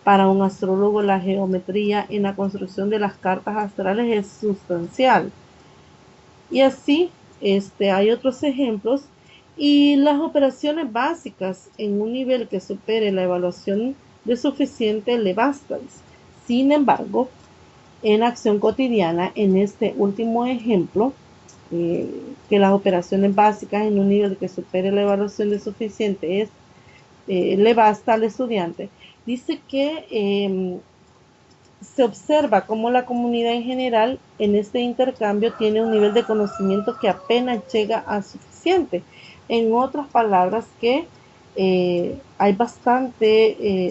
Para un astrólogo, la geometría en la construcción de las cartas astrales es sustancial. Y así, hay otros ejemplos. Y las operaciones básicas en un nivel que supere la evaluación de suficiente le basta. Sin embargo, en acción cotidiana, en este último ejemplo, que las operaciones básicas en un nivel que supere la evaluación de suficiente le basta al estudiante, dice que se observa cómo la comunidad en general en este intercambio tiene un nivel de conocimiento que apenas llega a suficiente. En otras palabras, que hay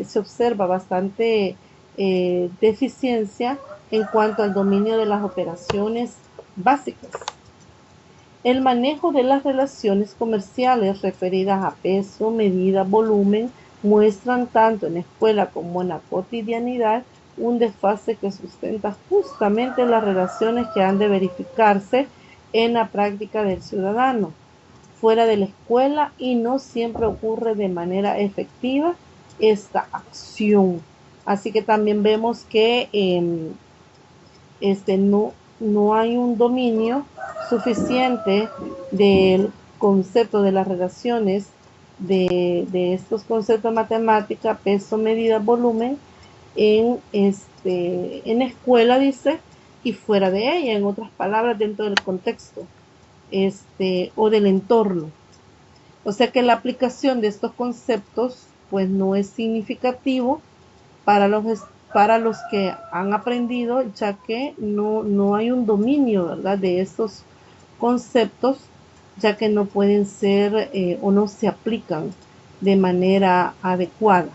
se observa bastante deficiencia en cuanto al dominio de las operaciones básicas. El manejo de las relaciones comerciales referidas a peso, medida, volumen, muestran tanto en la escuela como en la cotidianidad un desfase que sustenta justamente las relaciones que han de verificarse en la práctica del ciudadano fuera de la escuela, y no siempre ocurre de manera efectiva esta acción. Así que también vemos que no hay un dominio suficiente del concepto de las relaciones de estos conceptos de matemática, peso, medida, volumen, en la escuela, dice, y fuera de ella, en otras palabras, dentro del contexto o del entorno. O sea que la aplicación de estos conceptos pues no es significativo para los que han aprendido, ya que no hay un dominio, ¿verdad?, de estos conceptos, ya que no pueden ser o no se aplican de manera adecuada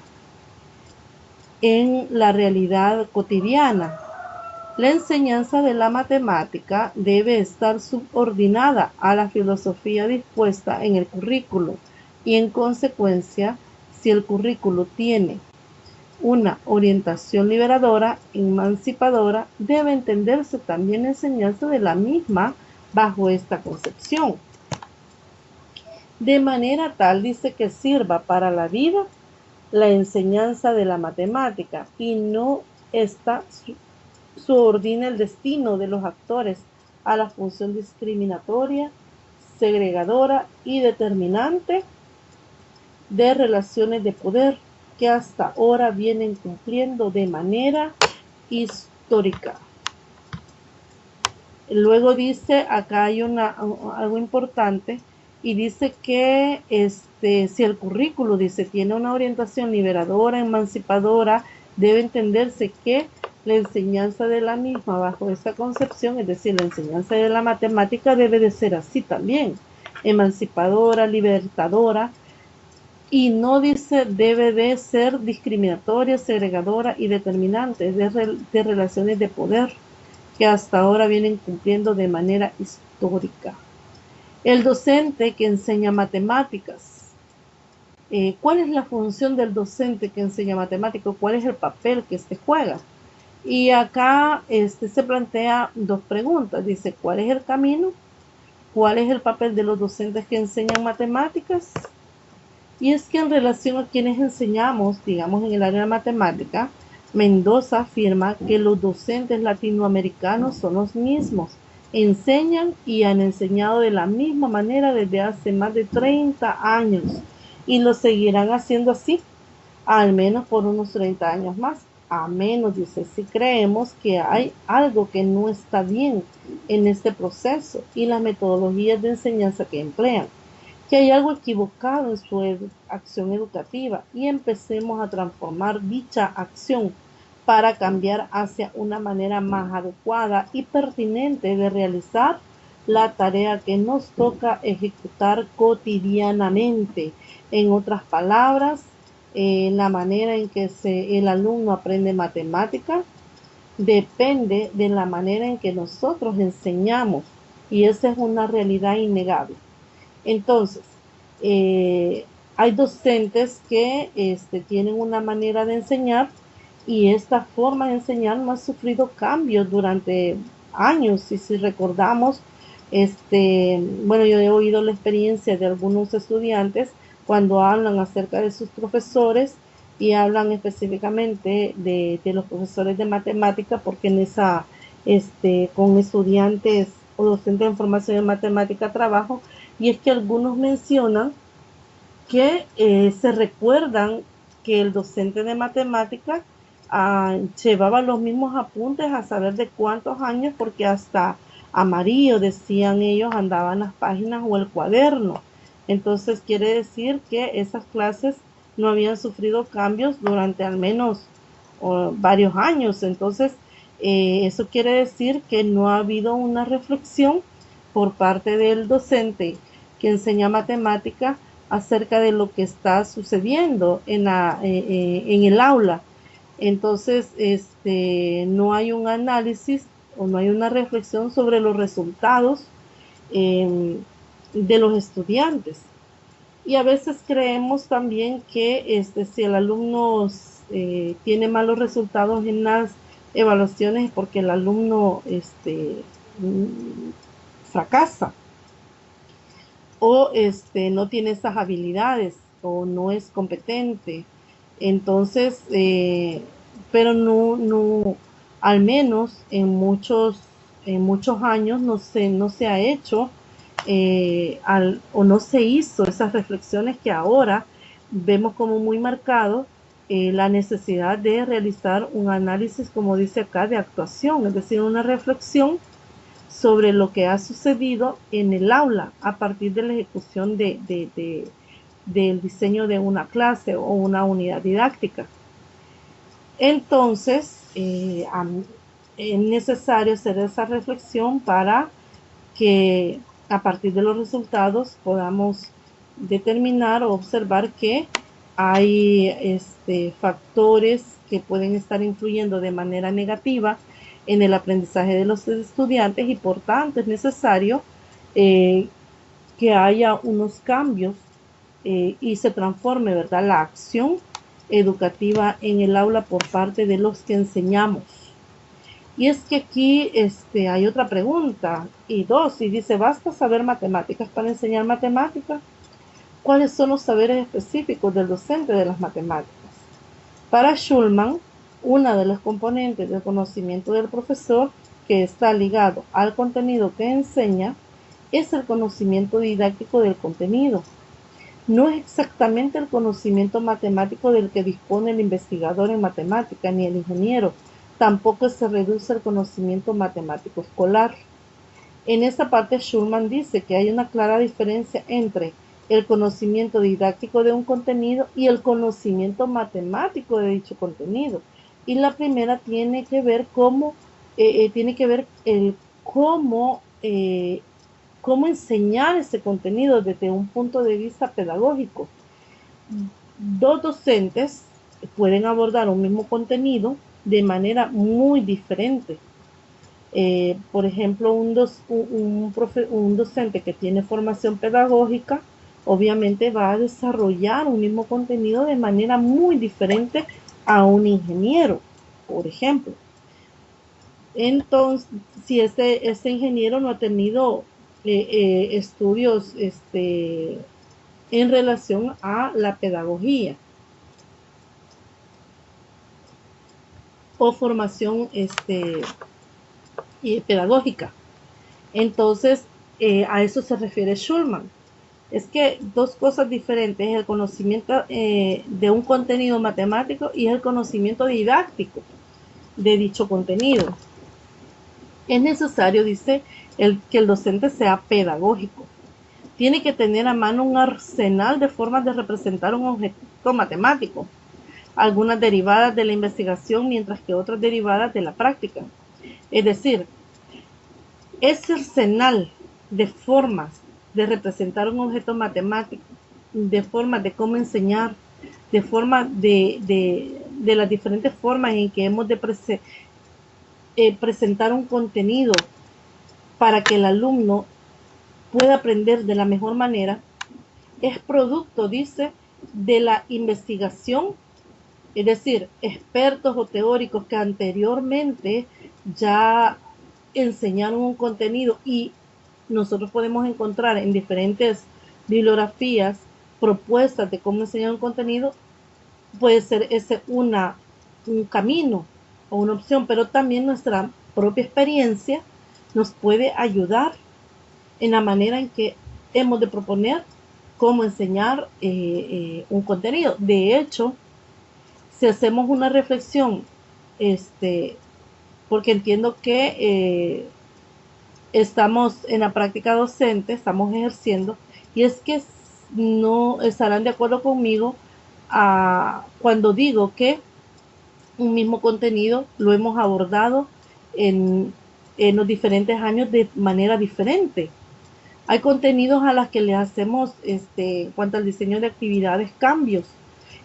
en la realidad cotidiana. La enseñanza de la matemática debe estar subordinada a la filosofía dispuesta en el currículo, y en consecuencia, si el currículo tiene una orientación liberadora, emancipadora, debe entenderse también la enseñanza de la misma bajo esta concepción, de manera tal, dice, que sirva para la vida la enseñanza de la matemática y no esta subordina el destino de los actores a la función discriminatoria, segregadora y determinante de relaciones de poder que hasta ahora vienen cumpliendo de manera histórica. Luego dice, acá hay algo importante, y dice que si el currículo, dice, tiene una orientación liberadora, emancipadora, debe entenderse que la enseñanza de la misma bajo esta concepción, es decir, la enseñanza de la matemática debe de ser así también, emancipadora, libertadora, y no, dice, debe de ser discriminatoria, segregadora y determinante de relaciones de poder que hasta ahora vienen cumpliendo de manera histórica. El docente que enseña matemáticas. ¿Cuál es la función del docente que enseña matemáticas? ¿Cuál es el papel que juega? Y acá se plantea dos preguntas. Dice, ¿cuál es el camino? ¿Cuál es el papel de los docentes que enseñan matemáticas? Y es que en relación a quienes enseñamos, digamos en el área de matemática, Mendoza afirma que los docentes latinoamericanos son los mismos, enseñan y han enseñado de la misma manera desde hace más de 30 años y lo seguirán haciendo así, al menos por unos 30 años más. A menos, dice, si creemos que hay algo que no está bien en este proceso y las metodologías de enseñanza que emplean, que hay algo equivocado en su acción educativa y empecemos a transformar dicha acción para cambiar hacia una manera más adecuada y pertinente de realizar la tarea que nos toca ejecutar cotidianamente. En otras palabras, la manera en que el alumno aprende matemática depende de la manera en que nosotros enseñamos, y esa es una realidad innegable. Entonces, hay docentes que tienen una manera de enseñar y esta forma de enseñar no ha sufrido cambios durante años. Y si recordamos, bueno, yo he oído la experiencia de algunos estudiantes cuando hablan acerca de sus profesores y hablan específicamente de los profesores de matemática, porque en esa, con estudiantes o docentes de formación en matemática trabajo, y es que algunos mencionan que se recuerdan que el docente de matemáticas llevaba los mismos apuntes a saber de cuántos años, porque hasta amarillo, decían ellos, andaban las páginas o el cuaderno. Entonces quiere decir que esas clases no habían sufrido cambios durante al menos varios años. Entonces, eso quiere decir que no ha habido una reflexión por parte del docente que enseña matemática acerca de lo que está sucediendo en el aula. Entonces, no hay un análisis o no hay una reflexión sobre los resultados de los estudiantes. Y a veces creemos también que si el alumno tiene malos resultados en las evaluaciones es porque el alumno fracasa o no tiene esas habilidades o no es competente. Entonces, pero no, al menos en muchos años no se ha hecho o no se hizo esas reflexiones que ahora vemos como muy marcado, la necesidad de realizar un análisis, como dice acá, de actuación, es decir, una reflexión sobre lo que ha sucedido en el aula a partir de la ejecución del diseño de una clase o una unidad didáctica. Entonces, es necesario hacer esa reflexión para que a partir de los resultados podamos determinar o observar que hay factores que pueden estar influyendo de manera negativa en el aprendizaje de los estudiantes y por tanto es necesario que haya unos cambios y se transforme, ¿verdad?, la acción educativa en el aula por parte de los que enseñamos. Y es que aquí hay otra pregunta, y dos, y dice, ¿basta saber matemáticas para enseñar matemáticas? ¿Cuáles son los saberes específicos del docente de las matemáticas? Para Schulman, una de las componentes del conocimiento del profesor que está ligado al contenido que enseña es el conocimiento didáctico del contenido. No es exactamente el conocimiento matemático del que dispone el investigador en matemática ni el ingeniero. Tampoco se reduce el conocimiento matemático escolar. En esta parte, Schulman dice que hay una clara diferencia entre el conocimiento didáctico de un contenido y el conocimiento matemático de dicho contenido. Y la primera tiene que ver cómo enseñar ese contenido desde un punto de vista pedagógico. Dos docentes pueden abordar un mismo contenido de manera muy diferente. Por ejemplo, un docente que tiene formación pedagógica, obviamente va a desarrollar un mismo contenido de manera muy diferente a un ingeniero, por ejemplo. Entonces, si este ingeniero no ha tenido estudios en relación a la pedagogía o formación pedagógica. Entonces, a eso se refiere Schulman. Es que dos cosas diferentes, el conocimiento de un contenido matemático y el conocimiento didáctico de dicho contenido. Es necesario, dice, que el docente sea pedagógico. Tiene que tener a mano un arsenal de formas de representar un objeto matemático, algunas derivadas de la investigación, mientras que otras derivadas de la práctica. Es decir, ese arsenal de formas de representar un objeto matemático, de formas de cómo enseñar, de formas de las diferentes formas en que hemos de presentar un contenido para que el alumno pueda aprender de la mejor manera, es producto, dice, de la investigación, es decir, expertos o teóricos que anteriormente ya enseñaron un contenido y nosotros podemos encontrar en diferentes bibliografías propuestas de cómo enseñar un contenido. Puede ser ese un camino o una opción, pero también nuestra propia experiencia nos puede ayudar en la manera en que hemos de proponer cómo enseñar un contenido. De hecho, si hacemos una reflexión, porque entiendo que estamos en la práctica docente, estamos ejerciendo, y es que no estarán de acuerdo conmigo cuando digo que un mismo contenido lo hemos abordado en los diferentes años de manera diferente. Hay contenidos a los que le hacemos, en cuanto al diseño de actividades, cambios.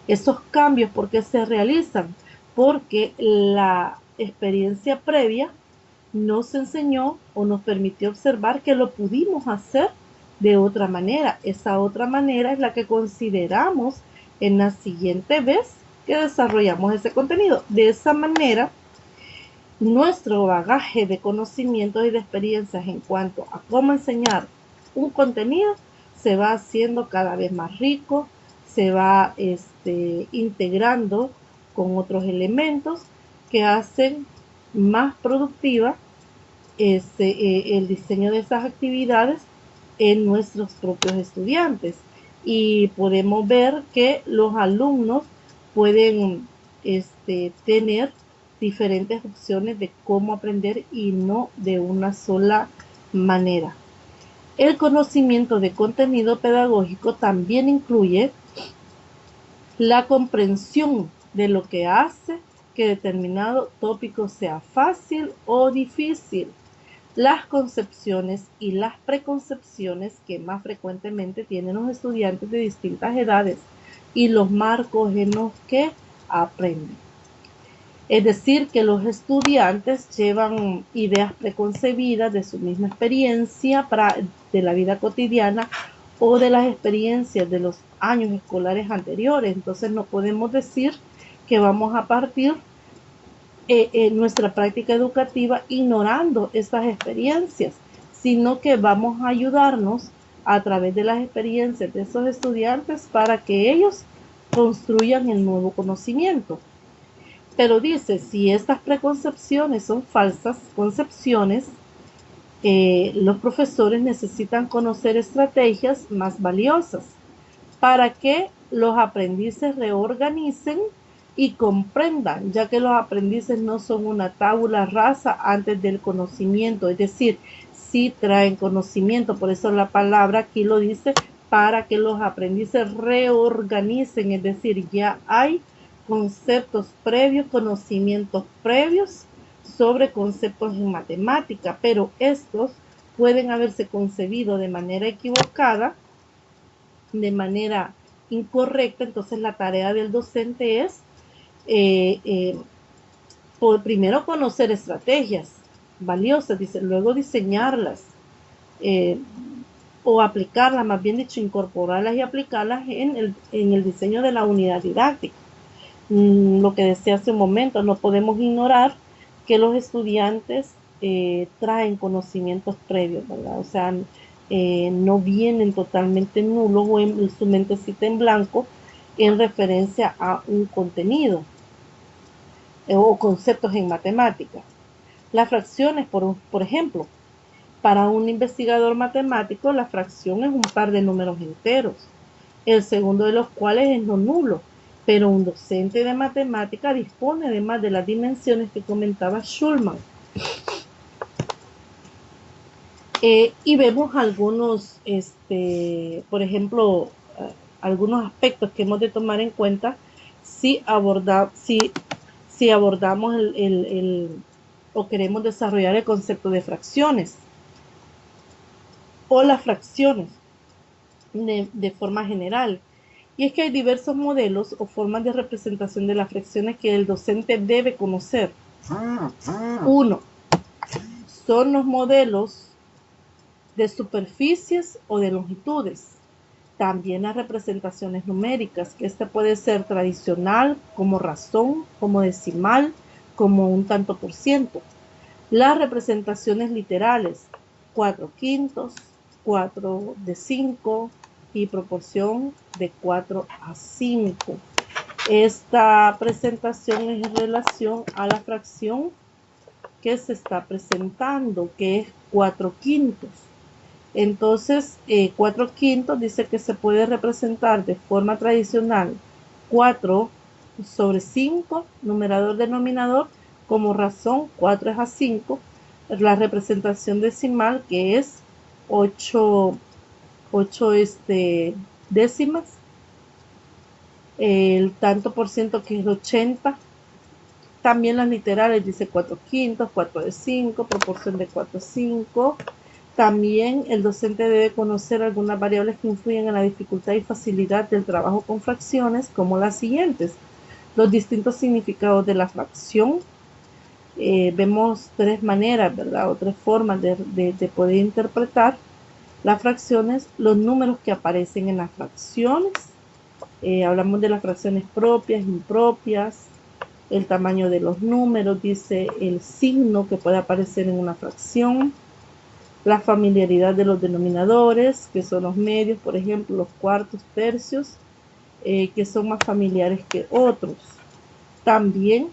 Esos cambios, ¿por qué se realizan? Porque la experiencia previa nos enseñó o nos permitió observar que lo pudimos hacer de otra manera. Esa otra manera es la que consideramos en la siguiente vez que desarrollamos ese contenido. De esa manera, nuestro bagaje de conocimientos y de experiencias en cuanto a cómo enseñar un contenido se va haciendo cada vez más rico, se va integrando con otros elementos que hacen más productiva el diseño de esas actividades en nuestros propios estudiantes. Y podemos ver que los alumnos pueden tener diferentes opciones de cómo aprender y no de una sola manera. El conocimiento de contenido pedagógico también incluye la comprensión de lo que hace que determinado tópico sea fácil o difícil, las concepciones y las preconcepciones que más frecuentemente tienen los estudiantes de distintas edades y los marcos en los que aprenden. Es decir, que los estudiantes llevan ideas preconcebidas de su misma experiencia de la vida cotidiana o de las experiencias de los años escolares anteriores. Entonces no podemos decir que vamos a partir nuestra práctica educativa ignorando estas experiencias, sino que vamos a ayudarnos a través de las experiencias de esos estudiantes para que ellos construyan el nuevo conocimiento. Pero dice, si estas preconcepciones son falsas concepciones, los profesores necesitan conocer estrategias más valiosas para que los aprendices reorganicen y comprendan, ya que los aprendices no son una tabula rasa antes del conocimiento, es decir, sí traen conocimiento, por eso la palabra aquí lo dice, para que los aprendices reorganicen, es decir, ya hay conceptos previos, conocimientos previos sobre conceptos en matemática, pero estos pueden haberse concebido de manera equivocada, de manera incorrecta. Entonces la tarea del docente es por primero conocer estrategias, valiosas, dice, luego diseñarlas eh, o aplicarlas, más bien dicho, incorporarlas y aplicarlas en el diseño de la unidad didáctica. Lo que decía hace un momento, no podemos ignorar que los estudiantes traen conocimientos previos, ¿verdad? O sea, no vienen totalmente nulos o en su mentecita en blanco en referencia a un contenido o conceptos en matemática. Las fracciones, por ejemplo, para un investigador matemático, la fracción es un par de números enteros, el segundo de los cuales es no nulo, pero un docente de matemática dispone además de las dimensiones que comentaba Schulman. Y vemos algunos, por ejemplo, algunos aspectos que hemos de tomar en cuenta si, si abordamos o queremos desarrollar el concepto de fracciones o las fracciones de forma general. Y es que hay diversos modelos o formas de representación de las fracciones que el docente debe conocer. Uno, son los modelos de superficies o de longitudes. También las representaciones numéricas, que esta puede ser tradicional, como razón, como decimal, como un tanto por ciento. Las representaciones literales, 4/5, 4 de 5 y proporción de 4/5. Esta presentación es en relación a la fracción que se está presentando, que es 4/5. Entonces, 4/5 dice que se puede representar de forma tradicional 4/5, numerador denominador, como razón 4/5, la representación decimal que es 8 décimas, el tanto por ciento que es 80. También las literales dice 4/5, 4 de 5, proporción de 4/5. También el docente debe conocer algunas variables que influyen en la dificultad y facilidad del trabajo con fracciones, como las siguientes: los distintos significados de la fracción. Vemos tres maneras, ¿verdad? O tres formas de poder interpretar las fracciones, los números que aparecen en las fracciones. Hablamos de las fracciones propias, impropias, el tamaño de los números, dice el signo que puede aparecer en una fracción, la familiaridad de los denominadores, que son los medios, por ejemplo, los cuartos, tercios, que son más familiares que otros. También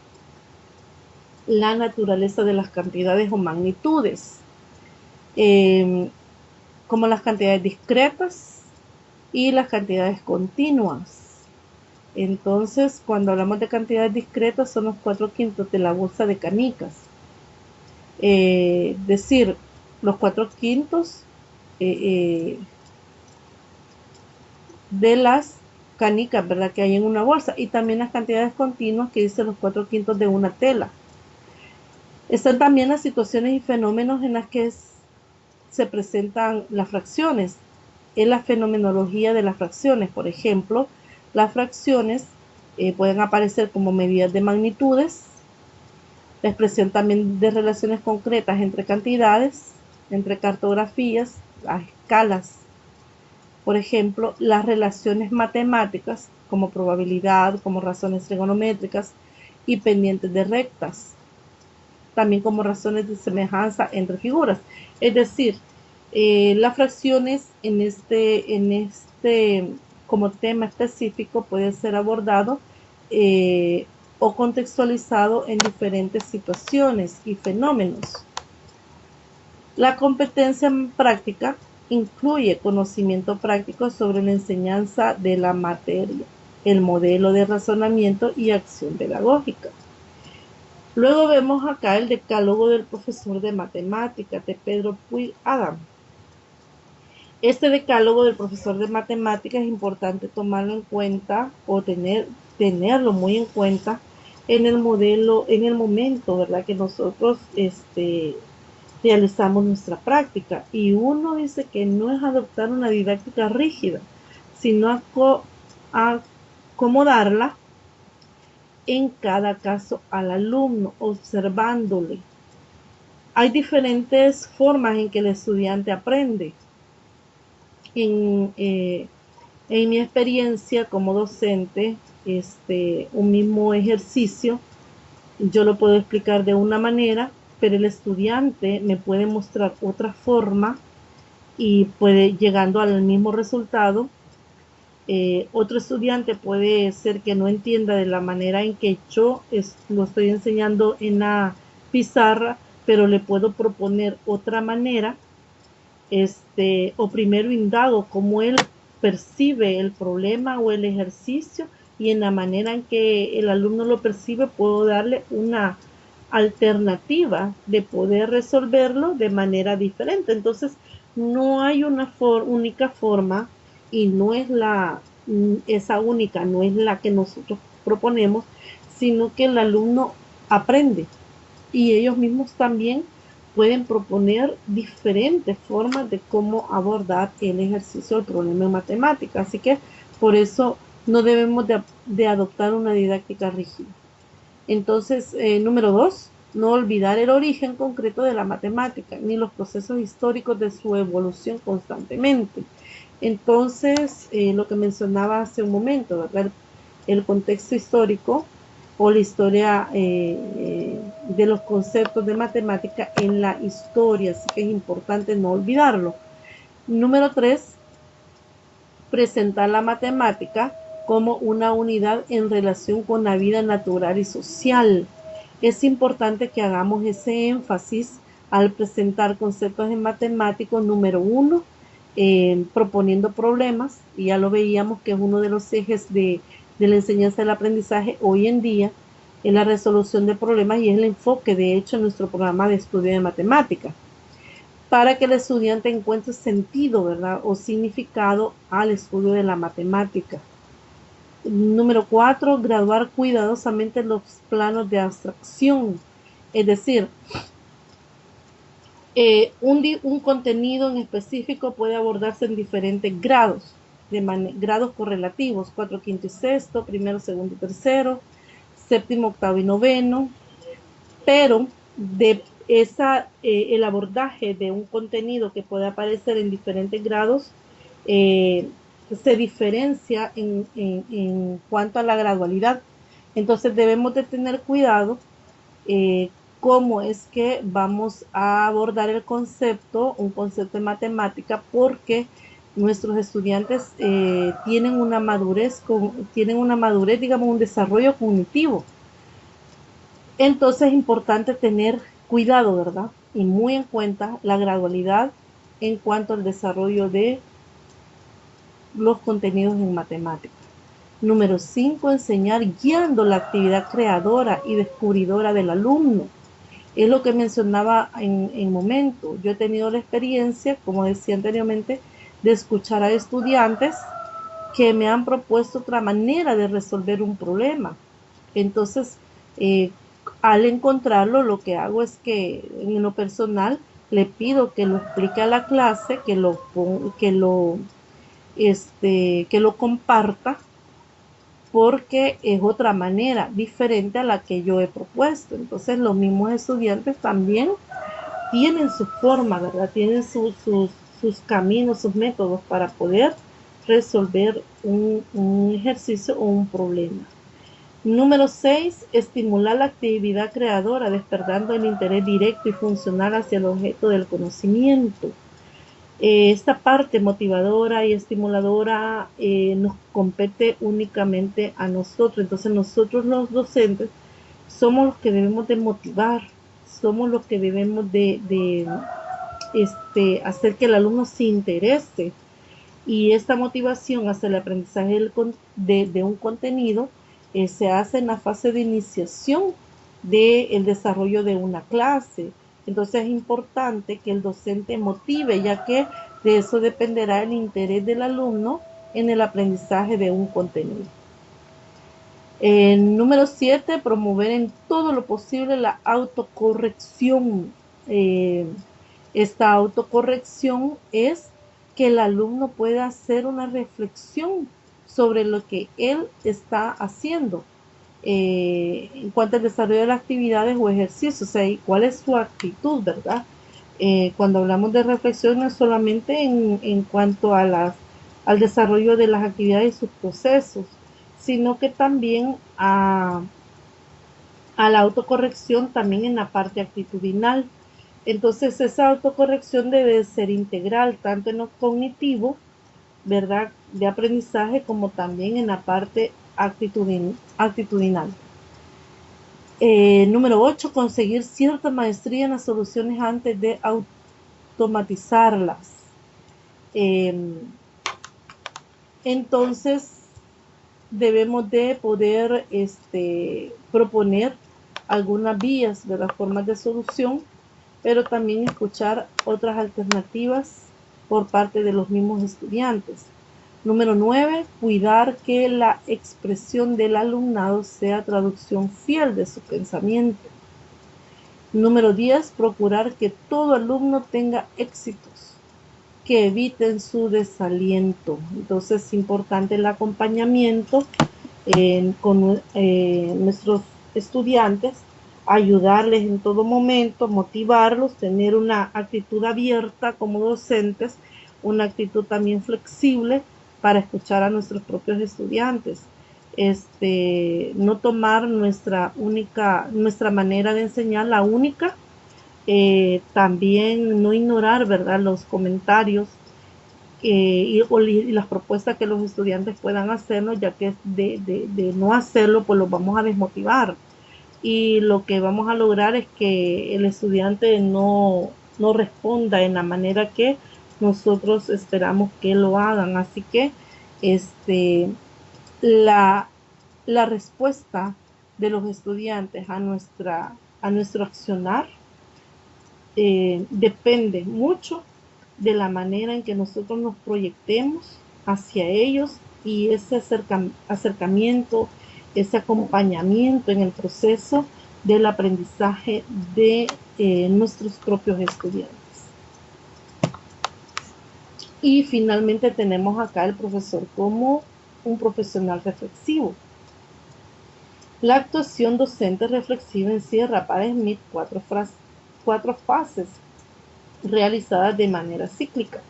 la naturaleza de las cantidades o magnitudes, como las cantidades discretas y las cantidades continuas. Entonces, cuando hablamos de cantidades discretas, son los 4/5 de la bolsa de canicas. Decir, los 4/5 de las canicas, ¿verdad?, que hay en una bolsa, y también las cantidades continuas que dice los 4/5 de una tela. Están también las situaciones y fenómenos en las que se presentan las fracciones. Es la fenomenología de las fracciones. Por ejemplo, las fracciones pueden aparecer como medidas de magnitudes, la expresión también de relaciones concretas entre cantidades, entre cartografías, las escalas. Por ejemplo, las relaciones matemáticas como probabilidad, como razones trigonométricas y pendientes de rectas, también como razones de semejanza entre figuras. Es decir, las fracciones en este como tema específico puede ser abordado o contextualizado en diferentes situaciones y fenómenos. La competencia práctica incluye conocimiento práctico sobre la enseñanza de la materia, el modelo de razonamiento y acción pedagógica. Luego vemos acá el decálogo del profesor de matemáticas de Pedro Puig Adam. Este decálogo del profesor de matemáticas es importante tomarlo en cuenta o tenerlo muy en cuenta en el momento, ¿verdad?, que nosotros realizamos nuestra práctica. Y uno dice que no es adoptar una didáctica rígida, sino acomodarla en cada caso al alumno, observándole Hay diferentes formas en que el estudiante aprende. En mi experiencia como docente, un mismo ejercicio yo lo puedo explicar de una manera, pero el estudiante me puede mostrar otra forma y puede llegando al mismo resultado. Otro estudiante puede ser que no entienda de la manera en que yo lo estoy enseñando en la pizarra, pero le puedo proponer otra manera, o primero indago cómo él percibe el problema o el ejercicio, y en la manera en que el alumno lo percibe puedo darle una alternativa de poder resolverlo de manera diferente. Entonces no hay una única forma, y no es esa única no es la que nosotros proponemos, sino que el alumno aprende y ellos mismos también pueden proponer diferentes formas de cómo abordar el ejercicio del problema en matemática. Así que por eso no debemos de adoptar una didáctica rígida. Entonces, número 2, no olvidar el origen concreto de la matemática, ni los procesos históricos de su evolución constantemente. Entonces, lo que mencionaba hace un momento, ¿verdad? El contexto histórico o la historia de los conceptos de matemática en la historia, así que es importante no olvidarlo. Número 3, presentar la matemática como una unidad en relación con la vida natural y social. Es importante que hagamos ese énfasis al presentar conceptos en matemáticos. Número 1, proponiendo problemas, y ya lo veíamos que es uno de los ejes de la enseñanza del aprendizaje hoy en día, es la resolución de problemas y es el enfoque, de hecho, en nuestro programa de estudio de matemática, para que el estudiante encuentre sentido, ¿verdad?, o significado al estudio de la matemática. Número 4, graduar cuidadosamente los planos de abstracción, es decir, un contenido en específico puede abordarse en diferentes grados, grados correlativos, 4, 5 y 6, primero, segundo y tercero, séptimo, octavo y noveno, pero el abordaje de un contenido que puede aparecer en diferentes grados se diferencia en cuanto a la gradualidad. Entonces debemos de tener cuidado cómo es que vamos a abordar un concepto de matemática, porque nuestros estudiantes tienen una madurez, digamos, un desarrollo cognitivo. Entonces es importante tener cuidado, ¿verdad? Y muy en cuenta la gradualidad en cuanto al desarrollo de los contenidos en matemáticas. Número 5, enseñar guiando la actividad creadora y descubridora del alumno. Es lo que mencionaba en momento. Yo he tenido la experiencia, como decía anteriormente, de escuchar a estudiantes que me han propuesto otra manera de resolver un problema. Entonces, al encontrarlo, lo que hago es que en lo personal le pido que lo explique a la clase, que lo comparta, porque es otra manera diferente a la que yo he propuesto. Entonces los mismos estudiantes también tienen su forma, ¿verdad? Tienen sus caminos, sus métodos para poder resolver un ejercicio o un problema. Número 6, estimular la actividad creadora, despertando el interés directo y funcional hacia el objeto del conocimiento. Esta parte motivadora y estimuladora nos compete únicamente a nosotros. Entonces nosotros los docentes somos los que debemos de motivar, somos los que debemos de hacer que el alumno se interese, y esta motivación hacia el aprendizaje de un contenido se hace en la fase de iniciación del desarrollo de una clase. Entonces es importante que el docente motive, ya que de eso dependerá el interés del alumno en el aprendizaje de un contenido. Número 7, promover en todo lo posible la autocorrección. Esta autocorrección es que el alumno pueda hacer una reflexión sobre lo que él está haciendo. en cuanto al desarrollo de las actividades o ejercicios, o sea, y cuál es su actitud, ¿verdad? Cuando hablamos de reflexión no es solamente en cuanto a al desarrollo de las actividades y sus procesos, sino que también a la autocorrección también en la parte actitudinal. Entonces esa autocorrección debe ser integral, tanto en lo cognitivo, ¿verdad?, de aprendizaje, como también en la parte actitudinal. Número 8, conseguir cierta maestría en las soluciones antes de automatizarlas. Entonces, debemos de poder proponer algunas vías, de las formas de solución, pero también escuchar otras alternativas por parte de los mismos estudiantes. Número 9, cuidar que la expresión del alumnado sea traducción fiel de su pensamiento. Número 10, procurar que todo alumno tenga éxitos que eviten su desaliento. Entonces es importante el acompañamiento con nuestros estudiantes, ayudarles en todo momento, motivarlos, tener una actitud abierta como docentes, una actitud también flexible para escuchar a nuestros propios estudiantes. No tomar nuestra manera de enseñar la única, también no ignorar, ¿verdad?, los comentarios y las propuestas que los estudiantes puedan hacernos, ya que de no hacerlo, pues los vamos a desmotivar. Y lo que vamos a lograr es que el estudiante no responda en la manera que nosotros esperamos que lo hagan. Así que la respuesta de los estudiantes a nuestro accionar depende mucho de la manera en que nosotros nos proyectemos hacia ellos, y ese acercamiento, ese acompañamiento en el proceso del aprendizaje de nuestros propios estudiantes. Y finalmente tenemos acá el profesor como un profesional reflexivo. La actuación docente reflexiva encierra para Smith cuatro fases realizadas de manera cíclica.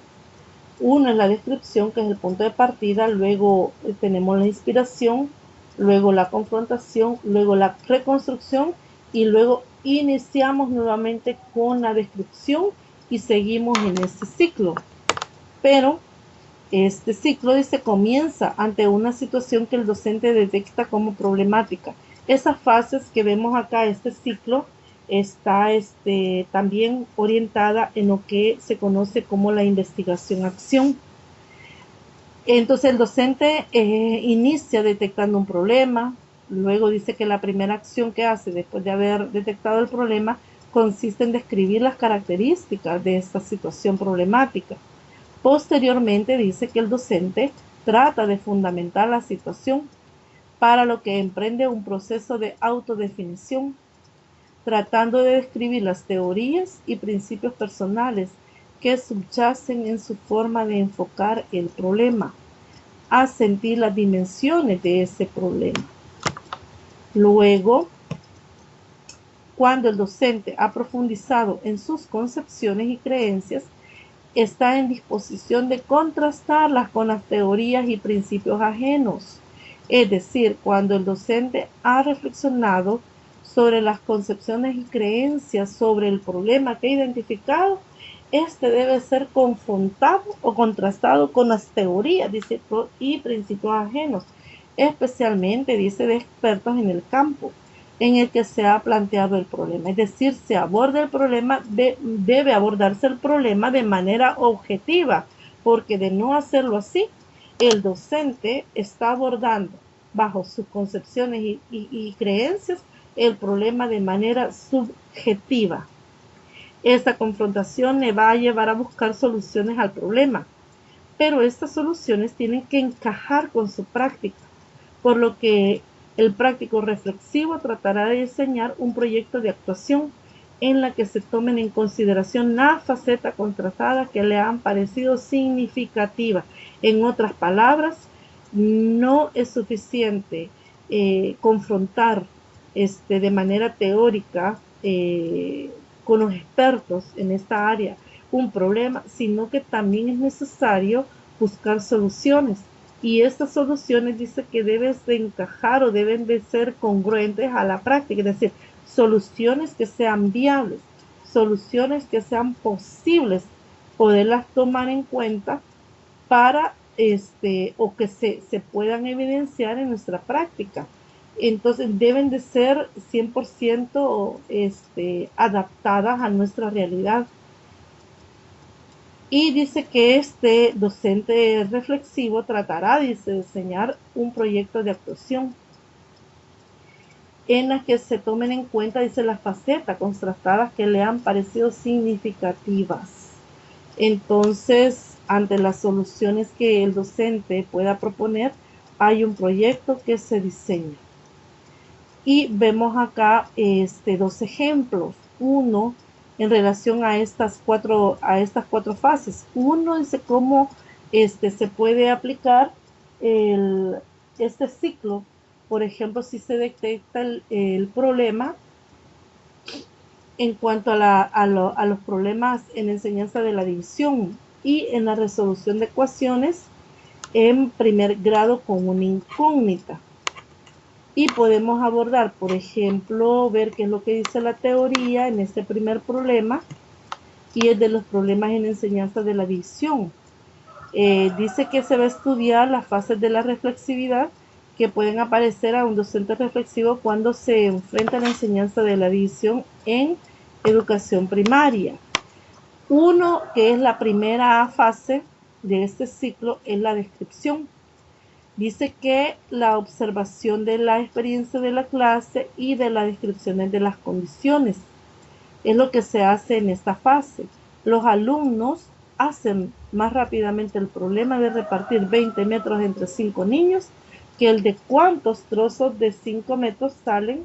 Una es la descripción, que es el punto de partida, luego tenemos la inspiración, luego la confrontación, luego la reconstrucción, y luego iniciamos nuevamente con la descripción y seguimos en este ciclo. Pero este ciclo comienza ante una situación que el docente detecta como problemática. Esas fases que vemos acá, este ciclo, está también orientada en lo que se conoce como la investigación-acción. Entonces el docente inicia detectando un problema, luego dice que la primera acción que hace después de haber detectado el problema consiste en describir las características de esta situación problemática. Posteriormente dice que el docente trata de fundamentar la situación, para lo que emprende un proceso de autodefinición, tratando de describir las teorías y principios personales que subyacen en su forma de enfocar el problema, a sentir las dimensiones de ese problema. Luego, cuando el docente ha profundizado en sus concepciones y creencias, está en disposición de contrastarlas con las teorías y principios ajenos. Es decir, cuando el docente ha reflexionado sobre las concepciones y creencias sobre el problema que ha identificado, este debe ser confrontado o contrastado con las teorías, dice, y principios ajenos, especialmente, dice, de expertos en el campo en el que se ha planteado el problema. Es decir, se aborda el problema, debe abordarse el problema de manera objetiva, porque de no hacerlo así, el docente está abordando bajo sus concepciones y creencias el problema de manera subjetiva. Esta confrontación le va a llevar a buscar soluciones al problema, pero estas soluciones tienen que encajar con su práctica, por lo que el práctico reflexivo tratará de diseñar un proyecto de actuación en la que se tomen en consideración la faceta contrastada que le han parecido significativa. En otras palabras, no es suficiente confrontar de manera teórica con los expertos en esta área un problema, sino que también es necesario buscar soluciones. Y estas soluciones dice que deben de encajar o deben de ser congruentes a la práctica, es decir, soluciones que sean viables, soluciones que sean posibles poderlas tomar en cuenta para o que se puedan evidenciar en nuestra práctica. Entonces deben de ser 100% adaptadas a nuestra realidad. Y dice que este docente reflexivo tratará de diseñar un proyecto de actuación en la que se tomen en cuenta, dice, las facetas contrastadas que le han parecido significativas. Entonces, ante las soluciones que el docente pueda proponer, hay un proyecto que se diseña. Y vemos acá dos ejemplos. Uno, en relación a estas cuatro fases. Uno dice cómo se puede aplicar este ciclo. Por ejemplo, si se detecta el problema en cuanto a los problemas en enseñanza de la división y en la resolución de ecuaciones en primer grado con una incógnita. Y podemos abordar, por ejemplo, ver qué es lo que dice la teoría en este primer problema, y es de los problemas en enseñanza de la división. Dice que se va a estudiar las fases de la reflexividad que pueden aparecer a un docente reflexivo cuando se enfrenta a la enseñanza de la división en educación primaria. Uno, que es la primera fase de este ciclo, es la descripción. Dice que la observación de la experiencia de la clase y de las descripciones de las condiciones es lo que se hace en esta fase. Los alumnos hacen más rápidamente el problema de repartir 20 metros entre 5 niños que el de cuántos trozos de 5 metros salen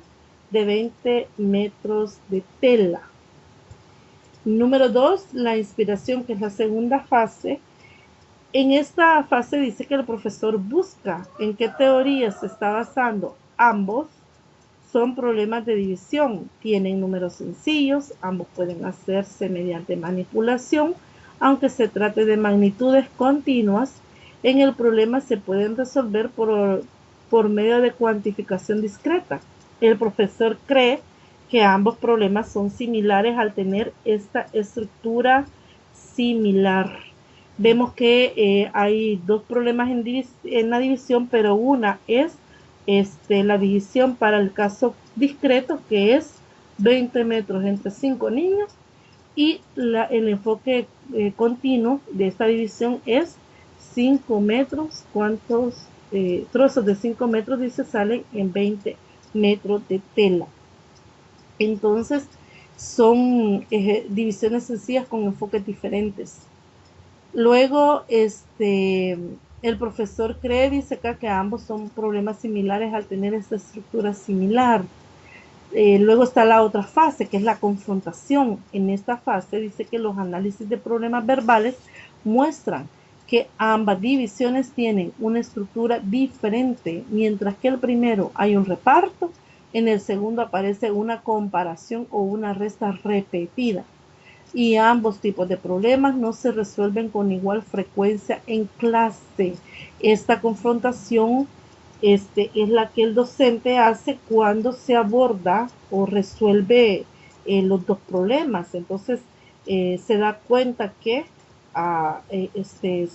de 20 metros de tela. Número 2, la inspiración, que es la segunda fase. En esta fase dice que el profesor busca en qué teoría se está basando. Ambos son problemas de división, tienen números sencillos, ambos pueden hacerse mediante manipulación, aunque se trate de magnitudes continuas. En el problema se pueden resolver por medio de cuantificación discreta. El profesor cree que ambos problemas son similares al tener esta estructura similar. Vemos que hay dos problemas en la división, pero una es la división para el caso discreto, que es 20 metros entre 5 niños, y el enfoque continuo de esta división es 5 metros, cuántos trozos de 5 metros, dice, salen en 20 metros de tela. Entonces, son divisiones sencillas con enfoques diferentes. Luego, el profesor cree, dice acá, que ambos son problemas similares al tener esta estructura similar. Luego está la otra fase, que es la confrontación. En esta fase dice que los análisis de problemas verbales muestran que ambas divisiones tienen una estructura diferente. Mientras que el primero hay un reparto, en el segundo aparece una comparación o una resta repetida. Y ambos tipos de problemas no se resuelven con igual frecuencia en clase. Esta confrontación es la que el docente hace cuando se aborda o resuelve los dos problemas. Entonces se da cuenta que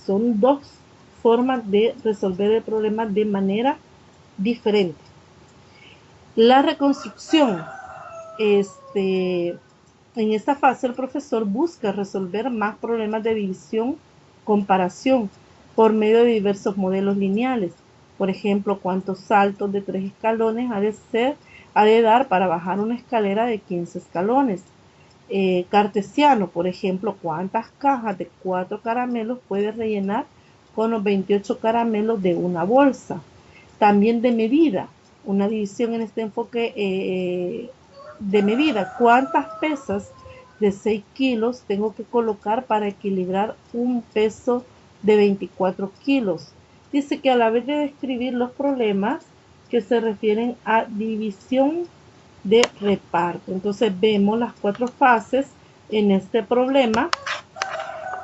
son dos formas de resolver el problema de manera diferente. La reconstrucción, en esta fase el profesor busca resolver más problemas de división, comparación, por medio de diversos modelos lineales. Por ejemplo, cuántos saltos de 3 escalones ha de dar para bajar una escalera de 15 escalones. Cartesiano, por ejemplo, cuántas cajas de 4 caramelos puede rellenar con los 28 caramelos de una bolsa. También de medida, una división en este enfoque de medida, cuántas pesas de 6 kilos tengo que colocar para equilibrar un peso de 24 kilos. Dice que a la vez de describir los problemas, que se refieren a división de reparto. Entonces vemos las 4 fases en este problema,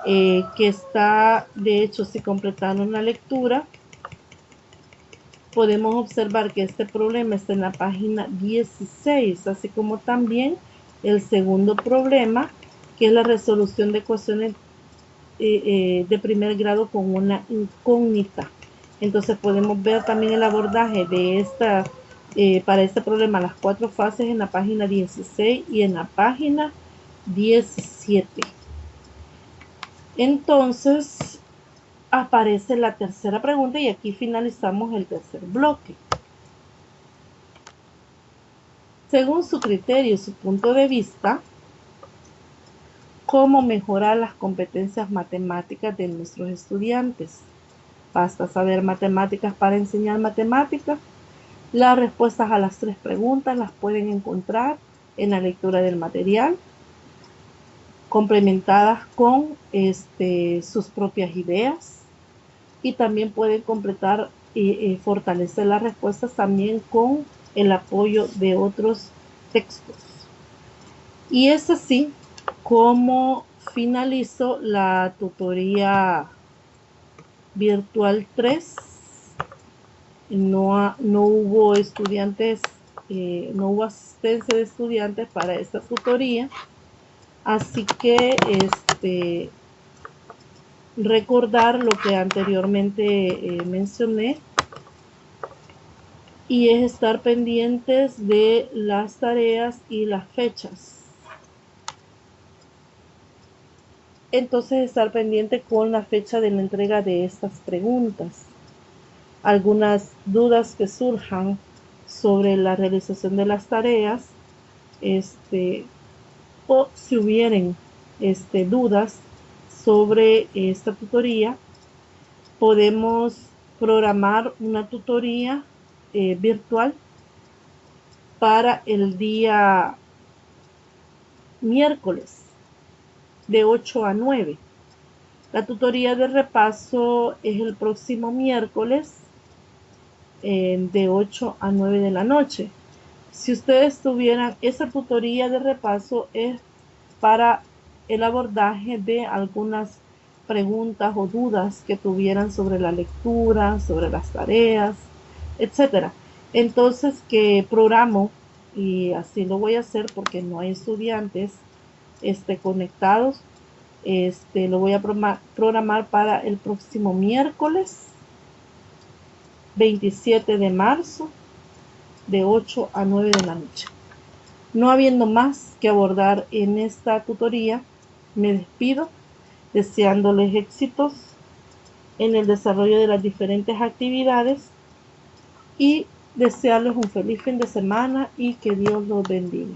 que está, de hecho, si completaron la lectura, podemos observar que este problema está en la página 16, así como también el segundo problema, que es la resolución de ecuaciones de primer grado con una incógnita. Entonces podemos ver también el abordaje de esta, para este problema, las 4 fases en la página 16 y en la página 17. Entonces aparece la tercera pregunta y aquí finalizamos el tercer bloque. Según su criterio y su punto de vista, ¿cómo mejorar las competencias matemáticas de nuestros estudiantes? ¿Basta saber matemáticas para enseñar matemáticas? Las respuestas a las 3 preguntas las pueden encontrar en la lectura del material, complementadas con sus propias ideas, y también pueden completar y fortalecer las respuestas también con el apoyo de otros textos. Y es así como finalizo la tutoría virtual 3. No hubo estudiantes, no hubo asistencia de estudiantes para esta tutoría, así que recordar lo que anteriormente mencioné, y es estar pendientes de las tareas y las fechas. Entonces estar pendiente con la fecha de la entrega de estas preguntas. Algunas dudas que surjan sobre la realización de las tareas, o si hubieren dudas sobre esta tutoría, podemos programar una tutoría virtual para el día miércoles de 8 a 9. La tutoría de repaso es el próximo miércoles de 8 a 9 de la noche. Si ustedes tuvieran esa tutoría de repaso, es para el abordaje de algunas preguntas o dudas que tuvieran sobre la lectura, sobre las tareas, etcétera. Entonces, que programo, y así lo voy a hacer porque no hay estudiantes conectados, lo voy a programar para el próximo miércoles 27 de marzo de 8 a 9 de la noche. No habiendo más que abordar en esta tutoría, me despido deseándoles éxitos en el desarrollo de las diferentes actividades y desearles un feliz fin de semana y que Dios los bendiga.